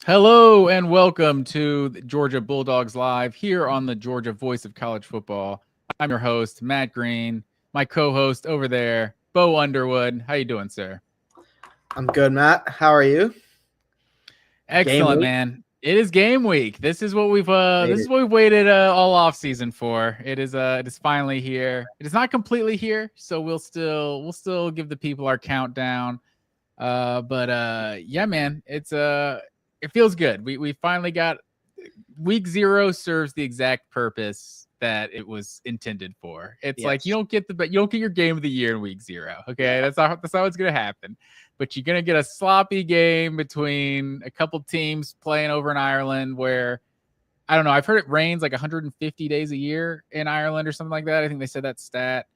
Hello and welcome to the Georgia Bulldogs Live here on the Georgia Voice of College Football. I'm your host, Matt Green. My co-host over there, Bo Underwood. How you doing, sir? I'm good, Matt. How are you? Excellent, man. It is game week. This is what we've waited all off season for. It is finally here. It is not completely here, so we'll still give the people our countdown. But yeah, man, it feels good. We finally got week 0 serves the exact purpose that it was intended for. It's like you don't get your game of the year in week 0. Okay, that's how it's gonna happen. But you're gonna get a sloppy game between a couple teams playing over in Ireland where I don't know. I've heard it rains like 150 days a year in Ireland or something like that. I think they said that stat.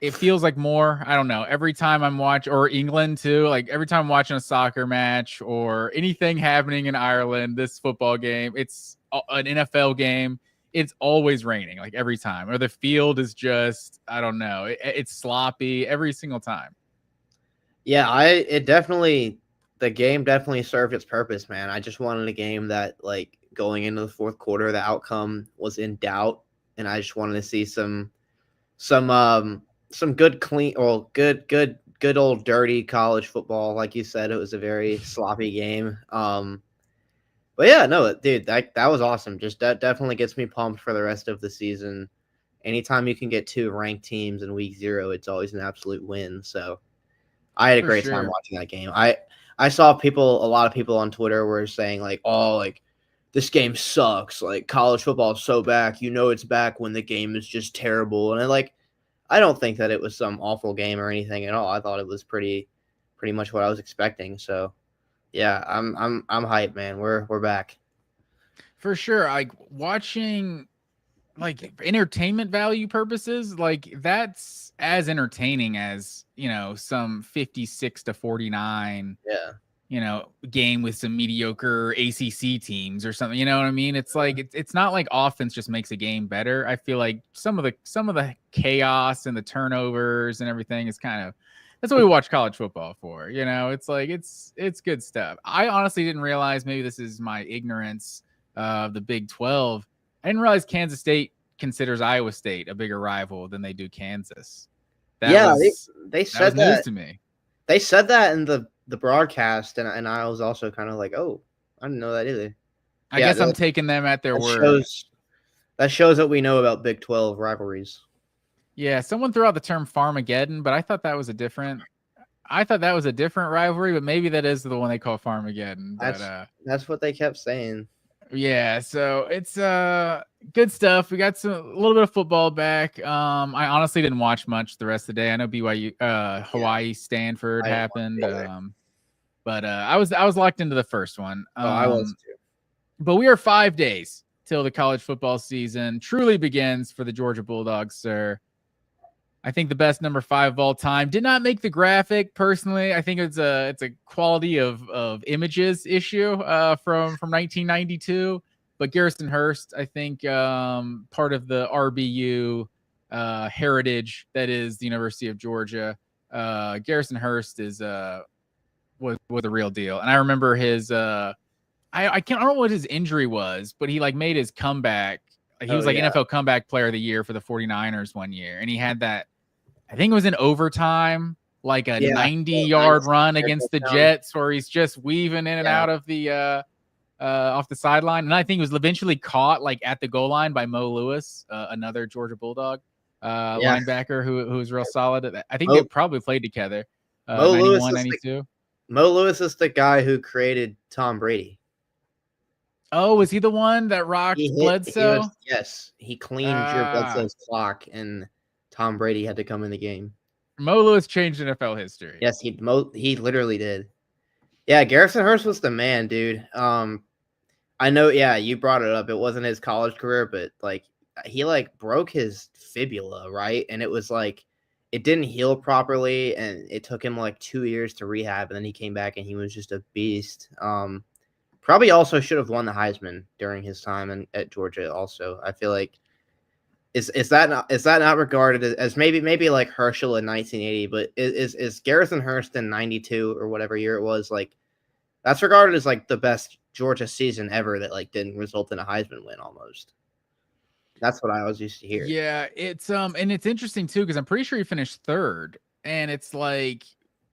It feels like more. I don't know. Every time I'm watching, or England too, like every time I'm watching a soccer match or anything happening in Ireland, this football game, it's an NFL game. It's always raining, like every time, or the field is just, I don't know. It's sloppy every single time. Yeah, the game definitely served its purpose, man. I just wanted a game that, like, going into the fourth quarter, the outcome was in doubt, and I just wanted to see some good good old dirty college football. Like you said, it was a very sloppy game. But yeah, no, dude, that was awesome. Just that definitely gets me pumped for the rest of the season. Anytime you can get 2 ranked teams in week 0, it's always an absolute win. So I had a great time watching that game. I saw a lot of people on Twitter were saying like, "Oh, like this game sucks. Like college football is so back. You know it's back when the game is just terrible." And I don't think that it was some awful game or anything at all. I thought it was pretty much what I was expecting. So yeah, I'm hyped, man. We're back. For sure. Like watching, like, entertainment value purposes, like that's as entertaining as, some 56-49 game with some mediocre ACC teams or something. You know what I mean? It's like it's not like offense just makes a game better. I feel like some of the chaos and the turnovers and everything is kind of, that's what we watch college football for. It's like it's good stuff. I honestly didn't realize, maybe this is my ignorance of the Big 12. I didn't realize Kansas State considers Iowa State a bigger rival than they do Kansas. They said that news to me. They said that in the broadcast, and I was also kind of like, oh, I didn't know that either. I guess I'm taking them at their word. That shows what we know about Big 12 rivalries. Yeah, someone threw out the term Farmageddon, but I thought that was a different rivalry, but maybe that is the one they call Farmageddon. That's what they kept saying. Yeah, so it's good stuff. We got a little bit of football back. I honestly didn't watch much the rest of the day. I know BYU, Hawaii, Stanford happened, but I was locked into the first one. I was too. But we are 5 days till the college football season truly begins for the Georgia Bulldogs, sir. I think the best number 5 of all time did not make the graphic. Personally, I think it's a quality of images issue from 1992. But Garrison Hurst, I think, part of the RBU heritage that is the University of Georgia. Garrison Hurst was a real deal, and I remember his. I don't know what his injury was, but he made his comeback. He was NFL comeback player of the year for the 49ers one year. And he had that, I think it was in overtime, like a 90-yard run against the Jets where he's just weaving in and out of the off the sideline. And I think he was eventually caught at the goal line by Mo Lewis, another Georgia Bulldog linebacker who was real solid. I think they probably played together. 91, 92. Mo Lewis is the guy who created Tom Brady. Oh, was he the one that rocked Bledsoe? Yes, he cleaned Drew Bledsoe's clock, and Tom Brady had to come in the game. Mo Lewis changed NFL history. Yes, he literally did. Yeah, Garrison Hurst was the man, dude. I know. Yeah, you brought it up. It wasn't his college career, but he broke his fibula, right? And it was it didn't heal properly, and it took him 2 years to rehab, and then he came back and he was just a beast. Probably also should have won the Heisman during his time at Georgia. Also, I feel like is that not regarded as maybe Herschel in 1980, but is Garrison Hurst in 92 or whatever year it was, that's regarded as the best Georgia season ever that like didn't result in a Heisman win almost. That's what I always used to hear. Yeah, it's and it's interesting too because I'm pretty sure he finished third, and it's like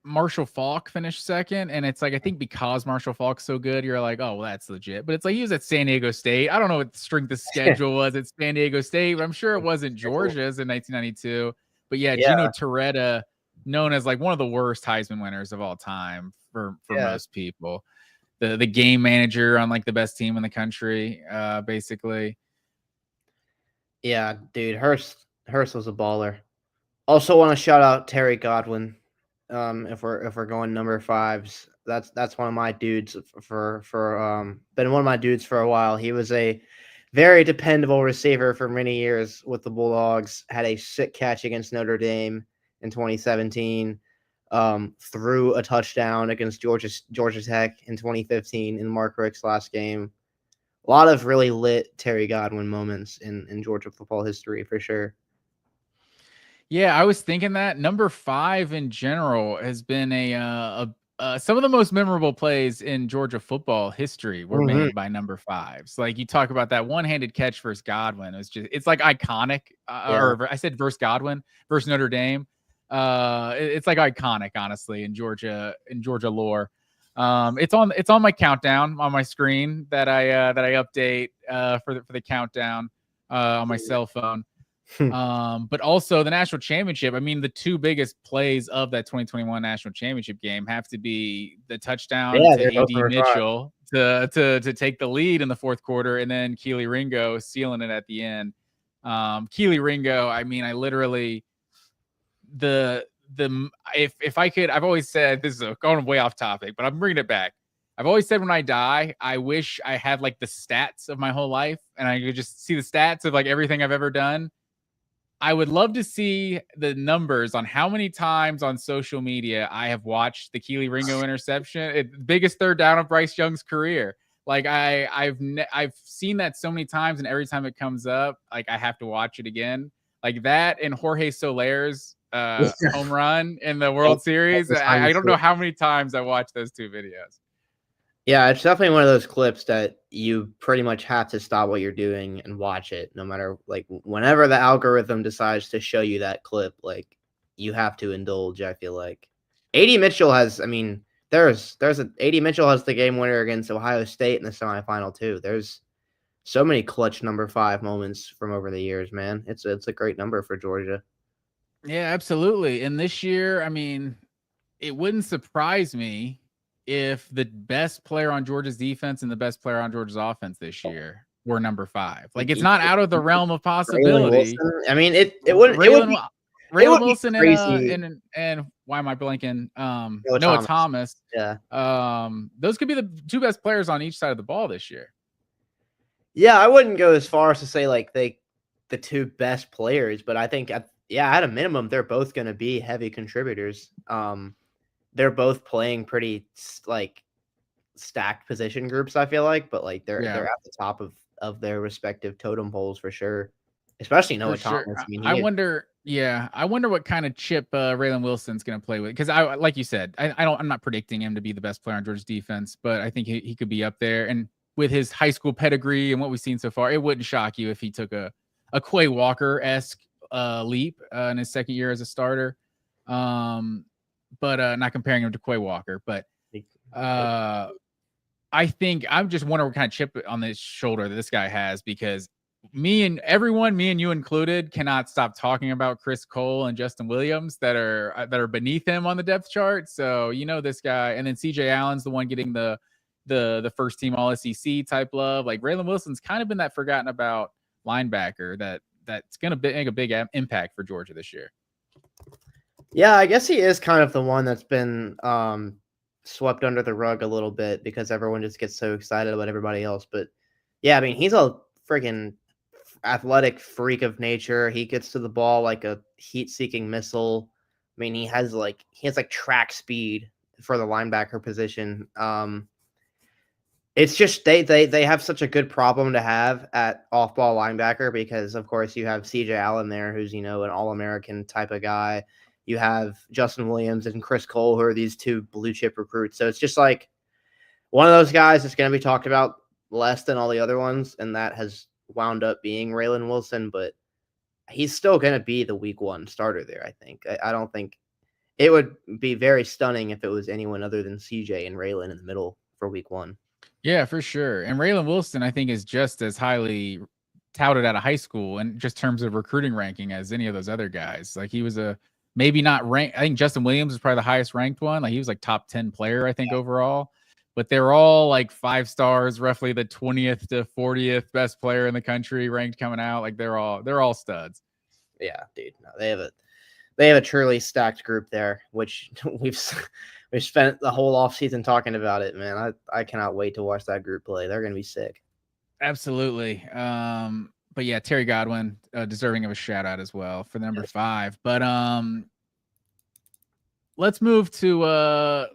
Marshall Faulk finished second, and it's like I think because Marshall Faulk's so good, you're like, oh, well, that's legit. But it's like he was at San Diego State. I don't know what the strength of schedule was at San Diego State, but I'm sure it wasn't Georgia's in 1992. But yeah, Yeah, Gino Torretta, known as like one of the worst Heisman winners of all time for most people, the game manager on like the best team in the country, basically. Yeah, dude, Hurst was a baller. Also want to shout out Terry Godwin. If we're going number fives, that's one of my dudes for been one of my dudes for a while. He was a very dependable receiver for many years with the Bulldogs. Had a sick catch against Notre Dame in 2017. Threw a touchdown against Georgia Tech in 2015 in Mark Richt's last game. A lot of really lit Terry Godwin moments in Georgia football history for sure. Yeah, I was thinking that number 5 in general has been some of the most memorable plays in Georgia football history were made by number 5s. Like you talk about that one-handed catch versus Godwin. It's like iconic. Or I said versus Godwin versus Notre Dame. It's like iconic, honestly, in Georgia lore. It's on my countdown on my screen that I update for the countdown on my cell phone. But also the national championship. I mean, the two biggest plays of that 2021 national championship game have to be the touchdown to AD Mitchell to take the lead in the fourth quarter, and then Keely Ringo sealing it at the end. Keely Ringo, I mean, I literally if I could, I've always said, this is going way off topic, but I'm bringing it back. I've always said when I die, I wish I had like the stats of my whole life and I could just see the stats of like everything I've ever done. I would love to see the numbers on how many times on social media I have watched the Keely Ringo interception. Biggest third down of Bryce Young's career. Like I've seen that so many times, and every time it comes up, like I have to watch it again. Like that and Jorge Soler's home run in the World Series. I don't know how many times I watched those two videos. Yeah, it's definitely one of those clips that you pretty much have to stop what you're doing and watch it, no matter like whenever the algorithm decides to show you that clip, like you have to indulge. I feel like AD Mitchell has. I mean, AD Mitchell has the game winner against Ohio State in the semifinal too. There's so many clutch number 5 moments from over the years, man. It's a great number for Georgia. Yeah, absolutely. And this year, I mean, it wouldn't surprise me if the best player on Georgia's defense and the best player on Georgia's offense this year were number 5. Like it's not out of the realm of possibility. I mean, it wouldn't. Raylan Wilson and why am I blanking? Noah Thomas. Yeah. Those could be the two best players on each side of the ball this year. Yeah, I wouldn't go as far as to say like the two best players, but I think at a minimum they're both going to be heavy contributors. They're both playing pretty like stacked position groups, I feel like, but like they're at the top of their respective totem poles for sure. Especially Noah Thomas. I mean, I wonder what kind of chip Raylan Wilson's going to play with, because I like you said, I'm not predicting him to be the best player on Georgia's defense, but I think he could be up there. And with his high school pedigree and what we've seen so far, it wouldn't shock you if he took a Quay Walker-esque leap in his second year as a starter. But not comparing him to Quay Walker, but I think I'm just wondering what kind of chip on his shoulder that this guy has, because me and you included, cannot stop talking about Chris Cole and Justin Williams that are beneath him on the depth chart. So this guy, and then CJ Allen's the one getting the first team All SEC type love. Like Raylan Wilson's kind of been that forgotten about linebacker that's going to make a big impact for Georgia this year. Yeah, I guess he is kind of the one that's been swept under the rug a little bit because everyone just gets so excited about everybody else. But yeah, I mean, he's a freaking athletic freak of nature. He gets to the ball like a heat-seeking missile. I mean, he has track speed for the linebacker position. It's just they have such a good problem to have at off-ball linebacker because, of course, you have CJ Allen there, who's an All-American type of guy. You have Justin Williams and Chris Cole, who are these two blue chip recruits. So it's just like One of those guys is going to be talked about less than all the other ones, and that has wound up being Raylan Wilson, but he's still going to be the week 1 starter there, I think. I don't think it would be very stunning if it was anyone other than CJ and Raylan in the middle for week 1. Yeah, for sure. And Raylan Wilson, I think, is just as highly touted out of high school in just terms of recruiting ranking as any of those other guys. Like he was a maybe not ranked. I think Justin Williams is probably the highest ranked one. Like he was like top 10 player, I think, overall. But they're all like 5 stars, roughly the 20th to 40th best player in the country ranked coming out. Like they're all studs. Yeah, dude. No, they have a truly stacked group there, which we've spent the whole offseason talking about it, man. I cannot wait to watch that group play. They're gonna be sick. Absolutely. But yeah, Terry Godwin, deserving of a shout out as well for the number 5. But let's move to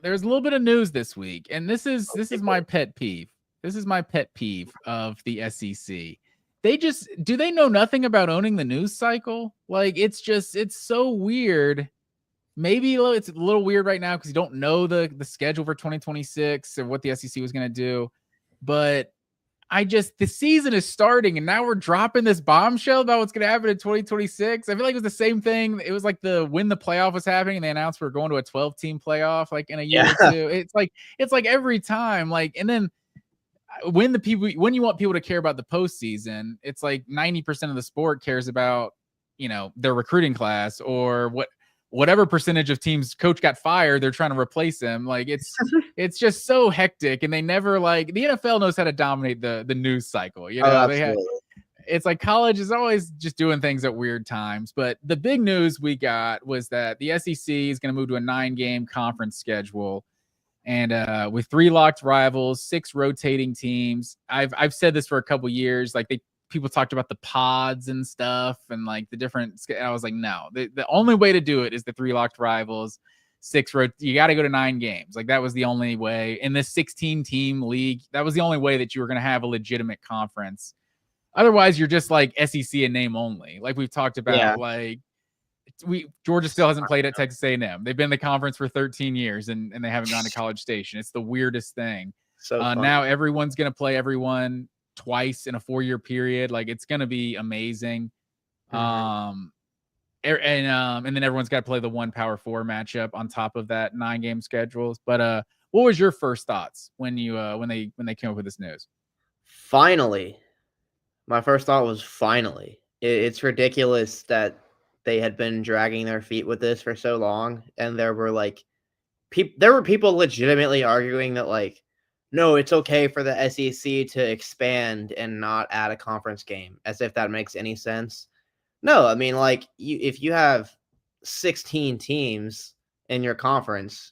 there's a little bit of news this week, and this is my pet peeve. This is my pet peeve of the SEC. Do they know nothing about owning the news cycle? Like it's so weird. Maybe it's a little weird right now because you don't know the schedule for 2026 or what the SEC was going to do. But the season is starting and now we're dropping this bombshell about what's going to happen in 2026. I feel like it was the same thing. It was like when the playoff was happening and they announced we're going to a 12-team playoff like in a year or two. It's like every time, like, and then when you want people to care about the postseason, it's like 90% of the sport cares about, their recruiting class or whatever percentage of teams coach got fired, they're trying to replace him. Like it's just so hectic, and they never the NFL knows how to dominate the news cycle. It's like college is always just doing things at weird times. But the big news we got was that the SEC is going to move to a 9-game conference schedule. And with 3 locked rivals, 6 rotating teams. I've said this for a couple years. Like people talked about the pods and stuff and like the different. I was like, no, the only way to do it is the 3 locked rivals, 6 you got to go to 9 games. Like that was the only way in this 16-team league. That was the only way that you were going to have a legitimate conference. Otherwise, you're just like SEC in name only. Like we've talked about, Georgia still hasn't played at Texas A&M. They've been in the conference for 13 years and they haven't gone to College Station. It's the weirdest thing. So now everyone's going to play everyone twice in a 4-year period. Like it's going to be amazing. And then everyone's got to play the 1 Power 4 matchup on top of that 9-game schedules. But what was your first thoughts when they came up with this news? Finally, my first thought was finally. It's ridiculous that they had been dragging their feet with this for so long, and there were people legitimately arguing that no, it's okay for the SEC to expand and not add a conference game, as if that makes any sense. No, I mean if you have 16 teams in your conference,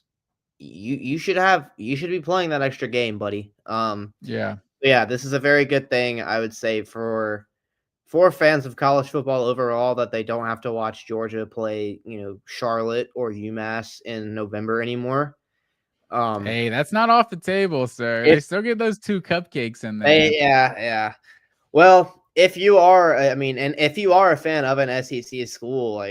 you should be playing that extra game, buddy. Yeah, this is a very good thing, I would say, for fans of college football overall, that they don't have to watch Georgia play, Charlotte or UMass in November anymore. Hey, that's not off the table, sir. They still get those 2 cupcakes in there. Yeah. Well, if you are a fan of an SEC school,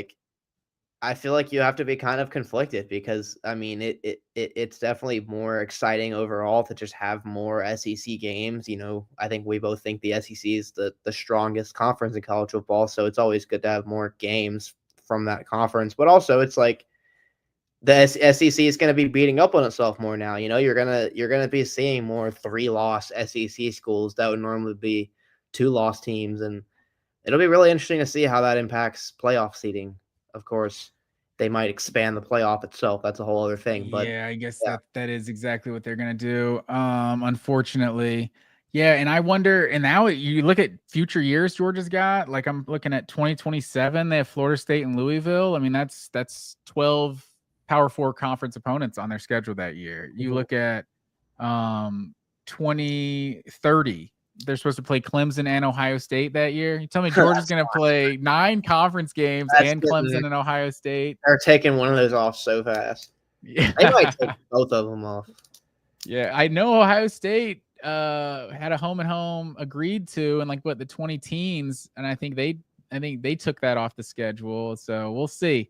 I feel like you have to be kind of conflicted because it's definitely more exciting overall to just have more SEC games. I think we both think the SEC is the strongest conference in college football, so it's always good to have more games from that conference. But also, it's like the SEC is going to be beating up on itself more now. You're gonna be seeing more 3-loss SEC schools that would normally be 2-loss teams, and it'll be really interesting to see how that impacts playoff seeding. Of course, they might expand the playoff itself. That's a whole other thing. But yeah, I guess that is exactly what they're gonna do. Unfortunately, yeah. And I wonder. And now you look at future years Georgia's got. Like I'm looking at 2027. They have Florida State and Louisville. I mean, that's 12 Power 4 conference opponents on their schedule that year. You look at 2030. They're supposed to play Clemson and Ohio State that year. You tell me Georgia's going to play 9 conference games and Clemson and Ohio State. They're taking one of those off so fast. Yeah. They might take both of them off. Yeah, I know Ohio State had a home and home agreed to in the 20 teens, and I think they took that off the schedule. So we'll see.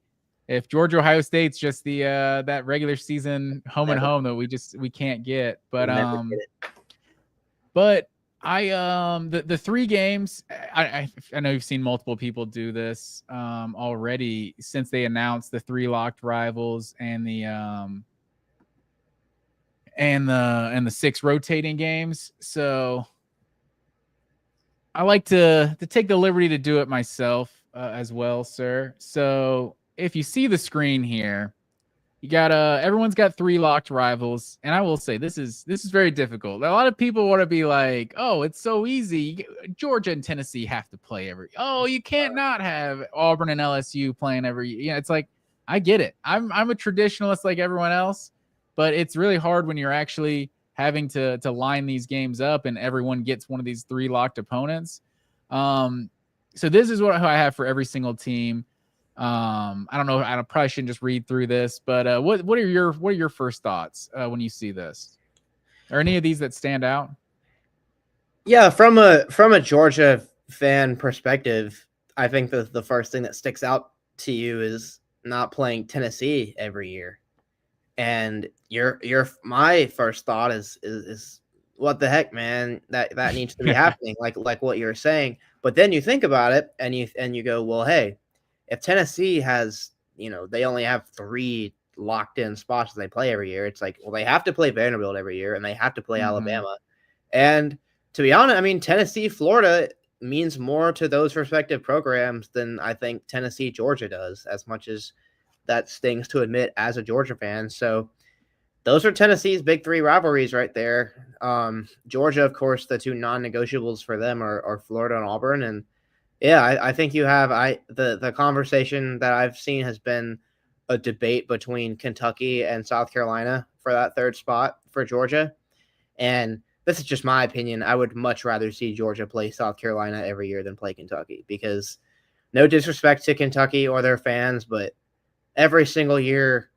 if Georgia Ohio State's just the that regular season home and home that we can't get. But the 3 games, I know you've seen multiple people do this already since they announced the 3 locked rivals and the 6 rotating games. So I like to take the liberty to do it myself as well, sir. So if you see the screen here, you got everyone's got 3 locked rivals, and I will say this is very difficult. A lot of people want to be like, "Oh, it's so easy. Georgia and Tennessee have to play every. Oh, you can't not have Auburn and LSU playing every. Yeah, it's like I get it. I'm a traditionalist like everyone else, but it's really hard when you're actually having to line these games up and everyone gets one of these 3 locked opponents. So this is what I have for every single team. I don't know. I probably shouldn't just read through this, but what are your first thoughts when you see this? Are any of these that stand out? Yeah, from a Georgia fan perspective, I think the first thing that sticks out to you is not playing Tennessee every year. And my first thought is what the heck, man? That needs to be happening, like what you're saying. But then you think about it and you go, well, hey, if Tennessee has, they only have 3 locked in spots that they play every year, it's like, well, they have to play Vanderbilt every year and they have to play Alabama. And to be honest, I mean, Tennessee, Florida means more to those respective programs than I think Tennessee, Georgia does, as much as that stings to admit as a Georgia fan. So those are Tennessee's big 3 rivalries right there. Georgia, of course, the 2 non-negotiables for them are Florida and Auburn. And yeah, I think you have the conversation that I've seen has been a debate between Kentucky and South Carolina for that 3rd spot for Georgia. And this is just my opinion. I would much rather see Georgia play South Carolina every year than play Kentucky, because no disrespect to Kentucky or their fans, but every single year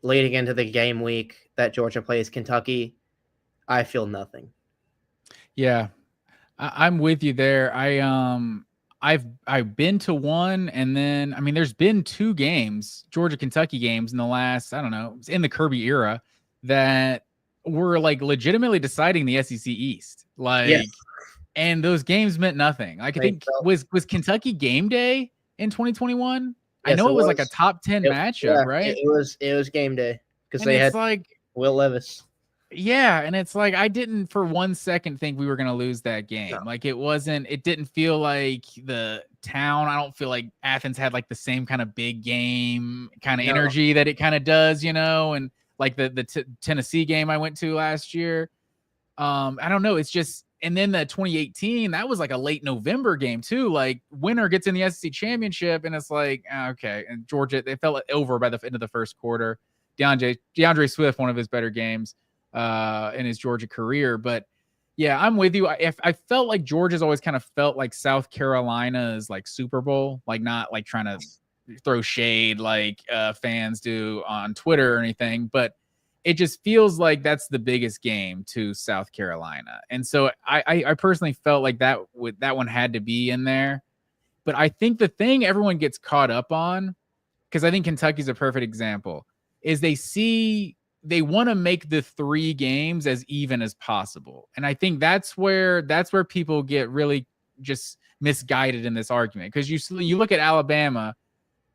leading into the game week that Georgia plays Kentucky, I feel nothing. Yeah, I'm with you there. I've been to one, and then I mean, there's been 2 games, Georgia Kentucky games in the last, I don't know, in the Kirby era that were like legitimately deciding the SEC East. Like, yes. And those games meant nothing. Like, I think was Kentucky game day in 2021? Yes, I know it was like a top 10 matchup, right? It was game day because they had like Will Levis. Yeah, and it's like I didn't for 1 second think we were going to lose that game. No. Like it didn't feel like the town. I don't feel like Athens had like the same kind of big game kind of energy that it kind of does, and like the Tennessee game I went to last year. I don't know. It's just, and then the 2018, that was like a late November game too. Like winner gets in the SEC championship, and it's like, okay. And Georgia, they felt over by the end of the first quarter. DeAndre Swift, one of his better games in his Georgia career. But yeah, I'm with you. I felt like Georgia's always kind of felt like South Carolina's like Super Bowl, like not like trying to throw shade like fans do on Twitter or anything, but it just feels like that's the biggest game to South Carolina. And so I personally felt like that one had to be in there. But I think the thing everyone gets caught up on, because I think Kentucky's a perfect example, is they want to make the 3 games as even as possible. And I think that's where people get really just misguided in this argument. Because you look at Alabama,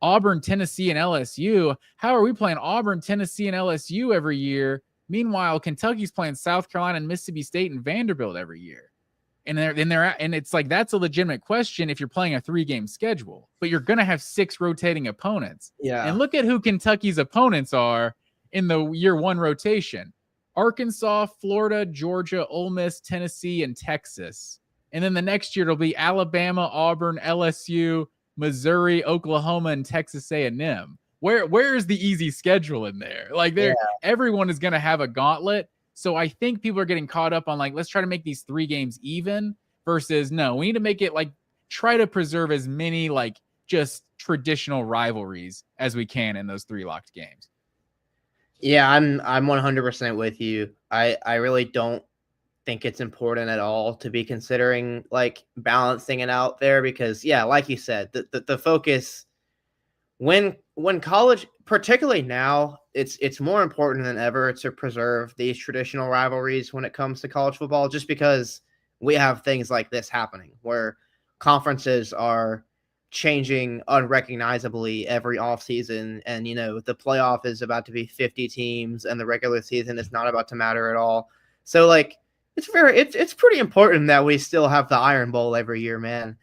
Auburn, Tennessee, and LSU. How are we playing Auburn, Tennessee, and LSU every year? Meanwhile, Kentucky's playing South Carolina and Mississippi State and Vanderbilt every year. And it's like, that's a legitimate question if you're playing a 3-game schedule, but you're going to have 6 rotating opponents. Yeah. And look at who Kentucky's opponents are in the year 1 rotation: Arkansas, Florida, Georgia, Ole Miss, Tennessee, and Texas. And then the next year it'll be Alabama, Auburn, LSU, Missouri, Oklahoma, and Texas A&M. Where is the easy schedule in there? Like everyone is going to have a gauntlet. So I think people are getting caught up on like, let's try to make these 3 games even versus no, we need to make it like try to preserve as many like just traditional rivalries as we can in those 3 locked games. Yeah, I'm 100% with you. I really don't think it's important at all to be considering like balancing it out there, because like you said, the focus when college, particularly now, it's more important than ever to preserve these traditional rivalries when it comes to college football, just because we have things like this happening where conferences are changing unrecognizably every offseason, and the playoff is about to be 50 teams and the regular season is not about to matter at all. So like it's pretty important that we still have the Iron Bowl every year, man.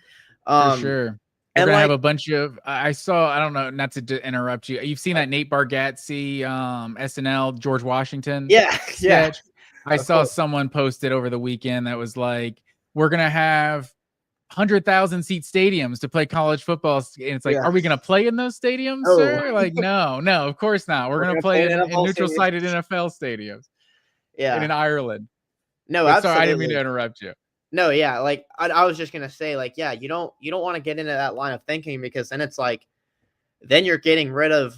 For sure. We're And gonna have like a bunch of. I saw. I don't know. Not to interrupt you. You've seen that Nate Bargatze, SNL George Washington yeah, yeah, sketch. I of saw course. someone posted over the weekend that was like, "We're gonna have 100,000 seat stadiums to play college football," and it's like, Yeah. "Are we gonna play in those stadiums, Oh, sir?" Like, no, of course not. We're we're gonna gonna play play in in NFL neutral stadiums. sided NFL stadiums and Yeah. in Ireland. No, But sorry, I didn't mean to absolutely. interrupt you. No, yeah. Like I was just gonna say, like, yeah, you don't want to get into that line of thinking, because then it's like then you're getting rid of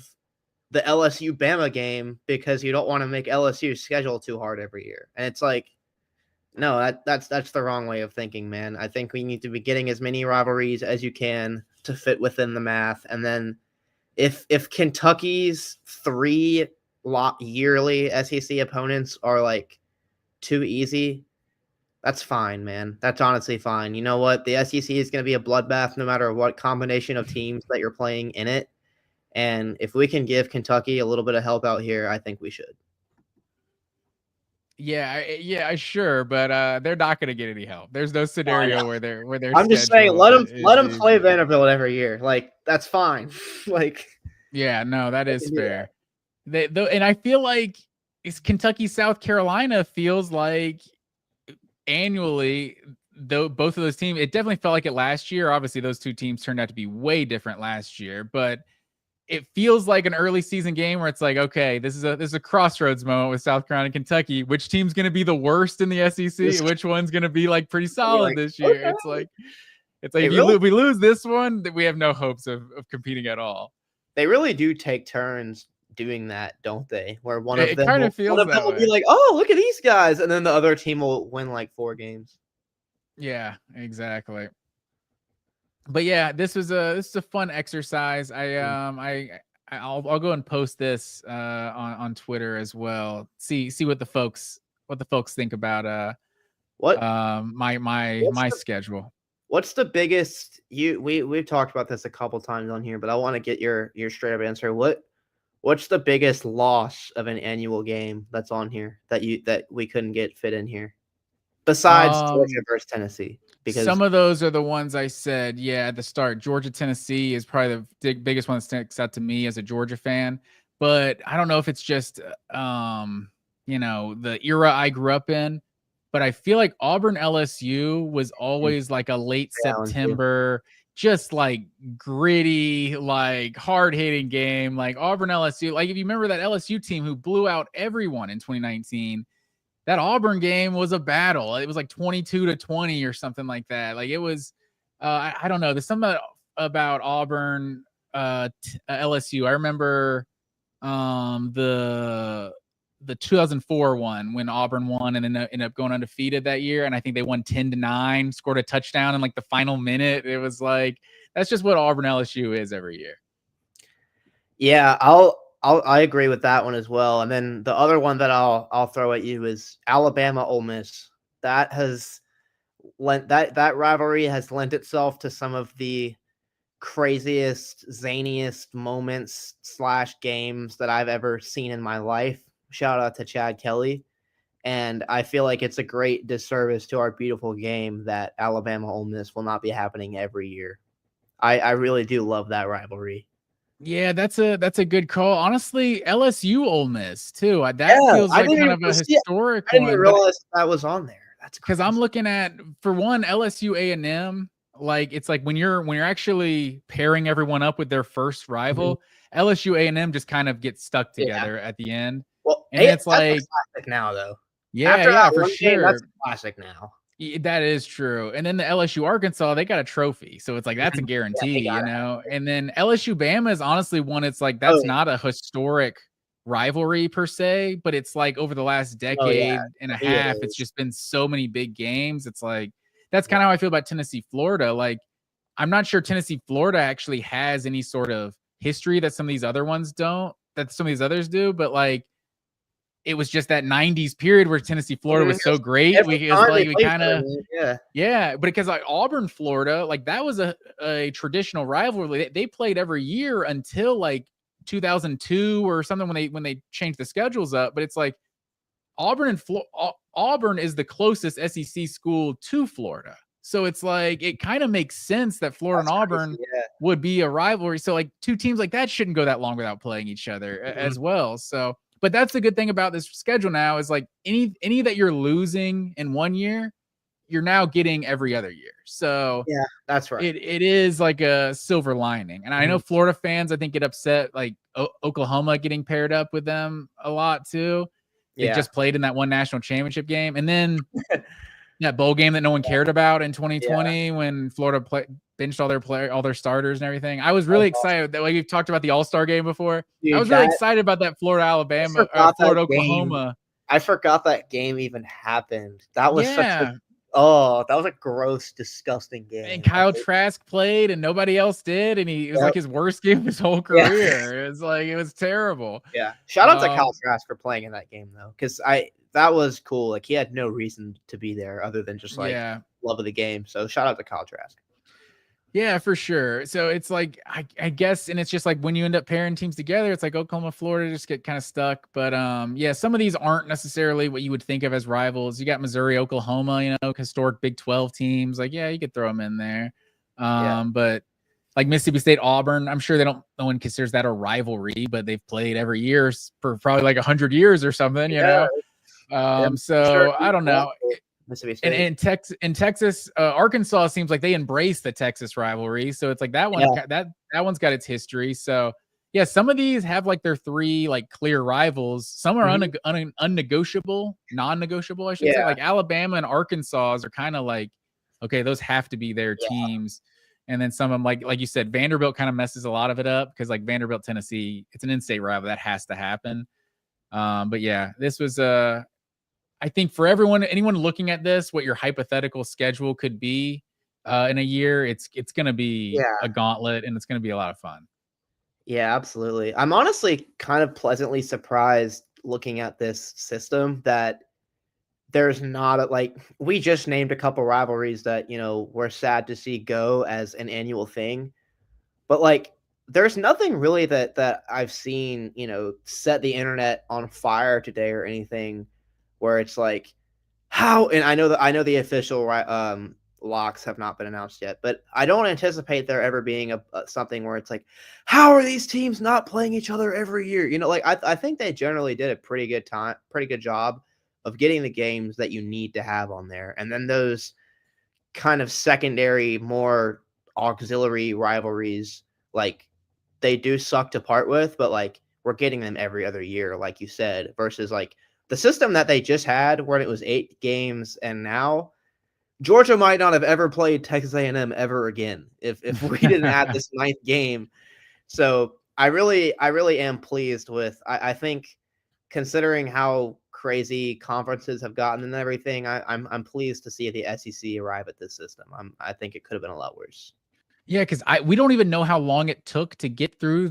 the LSU Bama game because you don't want to make LSU's schedule too hard every year. And it's like, no, that's the wrong way of thinking, man. I think we need to be getting as many rivalries as you can to fit within the math. And then if Kentucky's three yearly SEC opponents are like too easy, that's fine, man. That's honestly fine. You know what? The SEC is going to be a bloodbath no matter what combination of teams that you're playing in it. And if we can give Kentucky a little bit of help out here, I think we should. Yeah, sure, but they're not going to get any help. There's no scenario where their I'm just saying, schedule let is them play easy. Vanderbilt every year. Like that's fine. Like Yeah, no, that they is can do that. fair. And I feel like it's Kentucky, South Carolina feels like annually, though both of those teams, it definitely felt like it last year. Obviously, those two teams turned out to be way different last year, but it feels like an early season game where it's like, okay, this is a crossroads moment with South Carolina and Kentucky. Which team's going to be the worst in the SEC? Which one's going to be like pretty solid Like, this year? okay. It's like They if really we lose this one, that we have no hopes of competing at all. they really do take turns doing that, don't they? Where It kind of one feels of them that will be way. like, "Oh, look at these guys," and then the other team will win like 4 games. Yeah, exactly. But yeah, this is a fun exercise. I'll go and post this on Twitter as well. See what the folks think about What what's my the schedule. what's the biggest we've talked about this a couple times on here, but I want to get your straight up answer. What's the biggest loss of an annual game that's on here that we couldn't get fit in here? Besides Georgia versus Tennessee, because Some of those are the ones I said, yeah, at the start. Georgia, Tennessee is probably the biggest one that sticks out to me as a Georgia fan. But I don't know if it's just, the era I grew up in. But I feel like Auburn LSU was always like a late Allen too. September, just like gritty, like hard hitting game. Like Auburn LSU, like if you remember that LSU team who blew out everyone in 2019, that Auburn game was a battle. It was like 22-20 or something like that. Like it was, I don't know. There's something about Auburn, LSU. I remember the 2004 one when Auburn won and then ended up going undefeated that year. And I think they won 10-9, scored a touchdown in like the final minute. It was like, that's just what Auburn LSU is every year. Yeah, I agree with that one as well. And then the other one that I'll throw at you is Alabama Ole Miss. That has that rivalry has lent itself to some of the craziest, zaniest moments / games that I've ever seen in my life. Shout out to Chad Kelly. And I feel like it's a great disservice to our beautiful game that Alabama Ole Miss will not be happening every year. I really do love that rivalry. Yeah, that's a good call. Honestly, LSU Ole Miss too. That feels like kind of a historic I didn't even one, but realize that was on there. That's because crazy. I'm looking at, for one, LSU A&M. Like it's like when you're actually pairing everyone up with their first rival, LSU A&M just kind of gets stuck together at the end. Well, And then it's that's like, a classic now, though. yeah, After that for one game, that's sure. a classic now. That is true. And then the LSU Arkansas, they got a trophy. So it's like that's a Yeah, guarantee, they got And then LSU Bama is honestly one, it's like that's not a historic rivalry per se, but it's like over the last decade and a to me it half, it's is. just been so many big games. It's like that's kind of how I feel about Tennessee, Florida. Like I'm not sure Tennessee, Florida actually has any sort of history that some of these other ones don't, that some of these others do, but like it was just that 90s period where Tennessee, Florida was so great. It was like we kind of yeah, but because like Auburn, Florida, like that was a traditional rivalry. They played every year until like 2002 or something when they changed the schedules up. But it's like Auburn is the closest SEC school to Florida, so it's like it kind of makes sense that Florida and Auburn would be a rivalry. So like two teams like that shouldn't go that long without playing each other as well. So, but that's the good thing about this schedule now is like any that you're losing in one year, you're now getting every other year. So yeah, that's right. It is like a silver lining. And I know Florida fans, I think, get upset like Oklahoma getting paired up with them a lot too. They just played in that one national championship game. And then that bowl game that no one cared about in 2020 when Florida benched all their starters and everything. I was really excited that, like, we've talked about the All-Star game before. Dude, I was really excited about that Florida Oklahoma. I forgot that game even happened. That was that was a gross, disgusting game. And Kyle Trask played and nobody else did. And it was like his worst game of his whole career. It was like, it was terrible. Yeah. Shout out to Kyle Trask for playing in that game though. Cause that was cool. Like he had no reason to be there other than just like love of the game. So shout out to Kyle Trask. Yeah, for sure. So it's like, I guess, and it's just like when you end up pairing teams together, it's like Oklahoma, Florida just get kind of stuck. But yeah, some of these aren't necessarily what you would think of as rivals. You got Missouri, Oklahoma, you know, historic Big 12 teams. Like, yeah, you could throw them in there. But like Mississippi State, Auburn, I'm sure no one considers that a rivalry, but they've played every year for probably like 100 years or something, you know? So I don't know. And in Texas, Arkansas seems like they embrace the Texas rivalry. So it's like that one, that one's got its history. So yeah, some of these have like their three like clear rivals. Some are unnegotiable, non-negotiable, I should say. Like Alabama and Arkansas are kind of like, okay, those have to be their teams. And then some of them, like you said, Vanderbilt kind of messes a lot of it up because like Vanderbilt, Tennessee, it's an in-state rival that has to happen. But yeah, this was I think for anyone looking at this, what your hypothetical schedule could be in a year, it's going to be a gauntlet and it's going to be a lot of fun. Yeah, absolutely. I'm honestly kind of pleasantly surprised looking at this system that there's not like we just named a couple rivalries that, you know, we're sad to see go as an annual thing. But like there's nothing really that I've seen, you know, set the internet on fire today or anything where it's like how, and I know the official locks have not been announced yet, but I don't anticipate there ever being a something where it's like, how are these teams not playing each other every year? You know, like I think they generally did a pretty good job of getting the games that you need to have on there, and then those kind of secondary, more auxiliary rivalries, like they do suck to part with, but like we're getting them every other year, like you said, versus like the system that they just had where it was 8 games, and now Georgia might not have ever played Texas A&M ever again if we didn't add this 9th game. So I really am pleased with. I think considering how crazy conferences have gotten and everything, I'm pleased to see the SEC arrive at this system. I think it could have been a lot worse. Yeah, because we don't even know how long it took to get through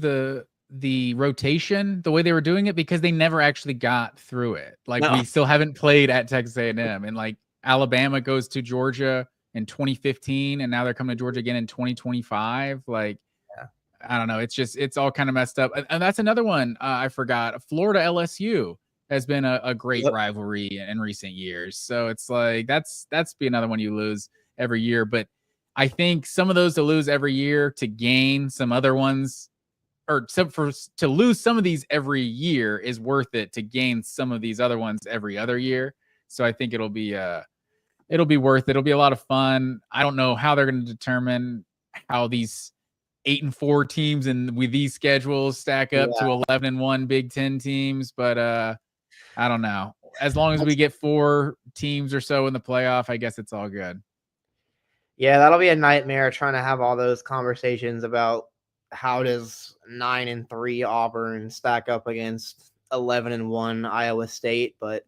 the rotation the way they were doing it because they never actually got through it. Like we still haven't played at Texas A&M, and like Alabama goes to Georgia in 2015 and now they're coming to Georgia again in 2025. Like I don't know, it's all kind of messed up. And that's another one I forgot. Florida LSU has been a great rivalry in recent years. So it's like that's be another one you lose every year. But I think some of those to lose every year to gain some other ones, or to lose some of these every year is worth it to gain some of these other ones every other year. So I think it'll be worth it. It'll be a lot of fun. I don't know how they're going to determine how these 8-4 teams and with these schedules stack up to 11-1 Big Ten teams, but I don't know. As long as we get 4 teams or so in the playoff, I guess it's all good. Yeah, that'll be a nightmare trying to have all those conversations about how does 9-3 Auburn stack up against 11-1 Iowa State, but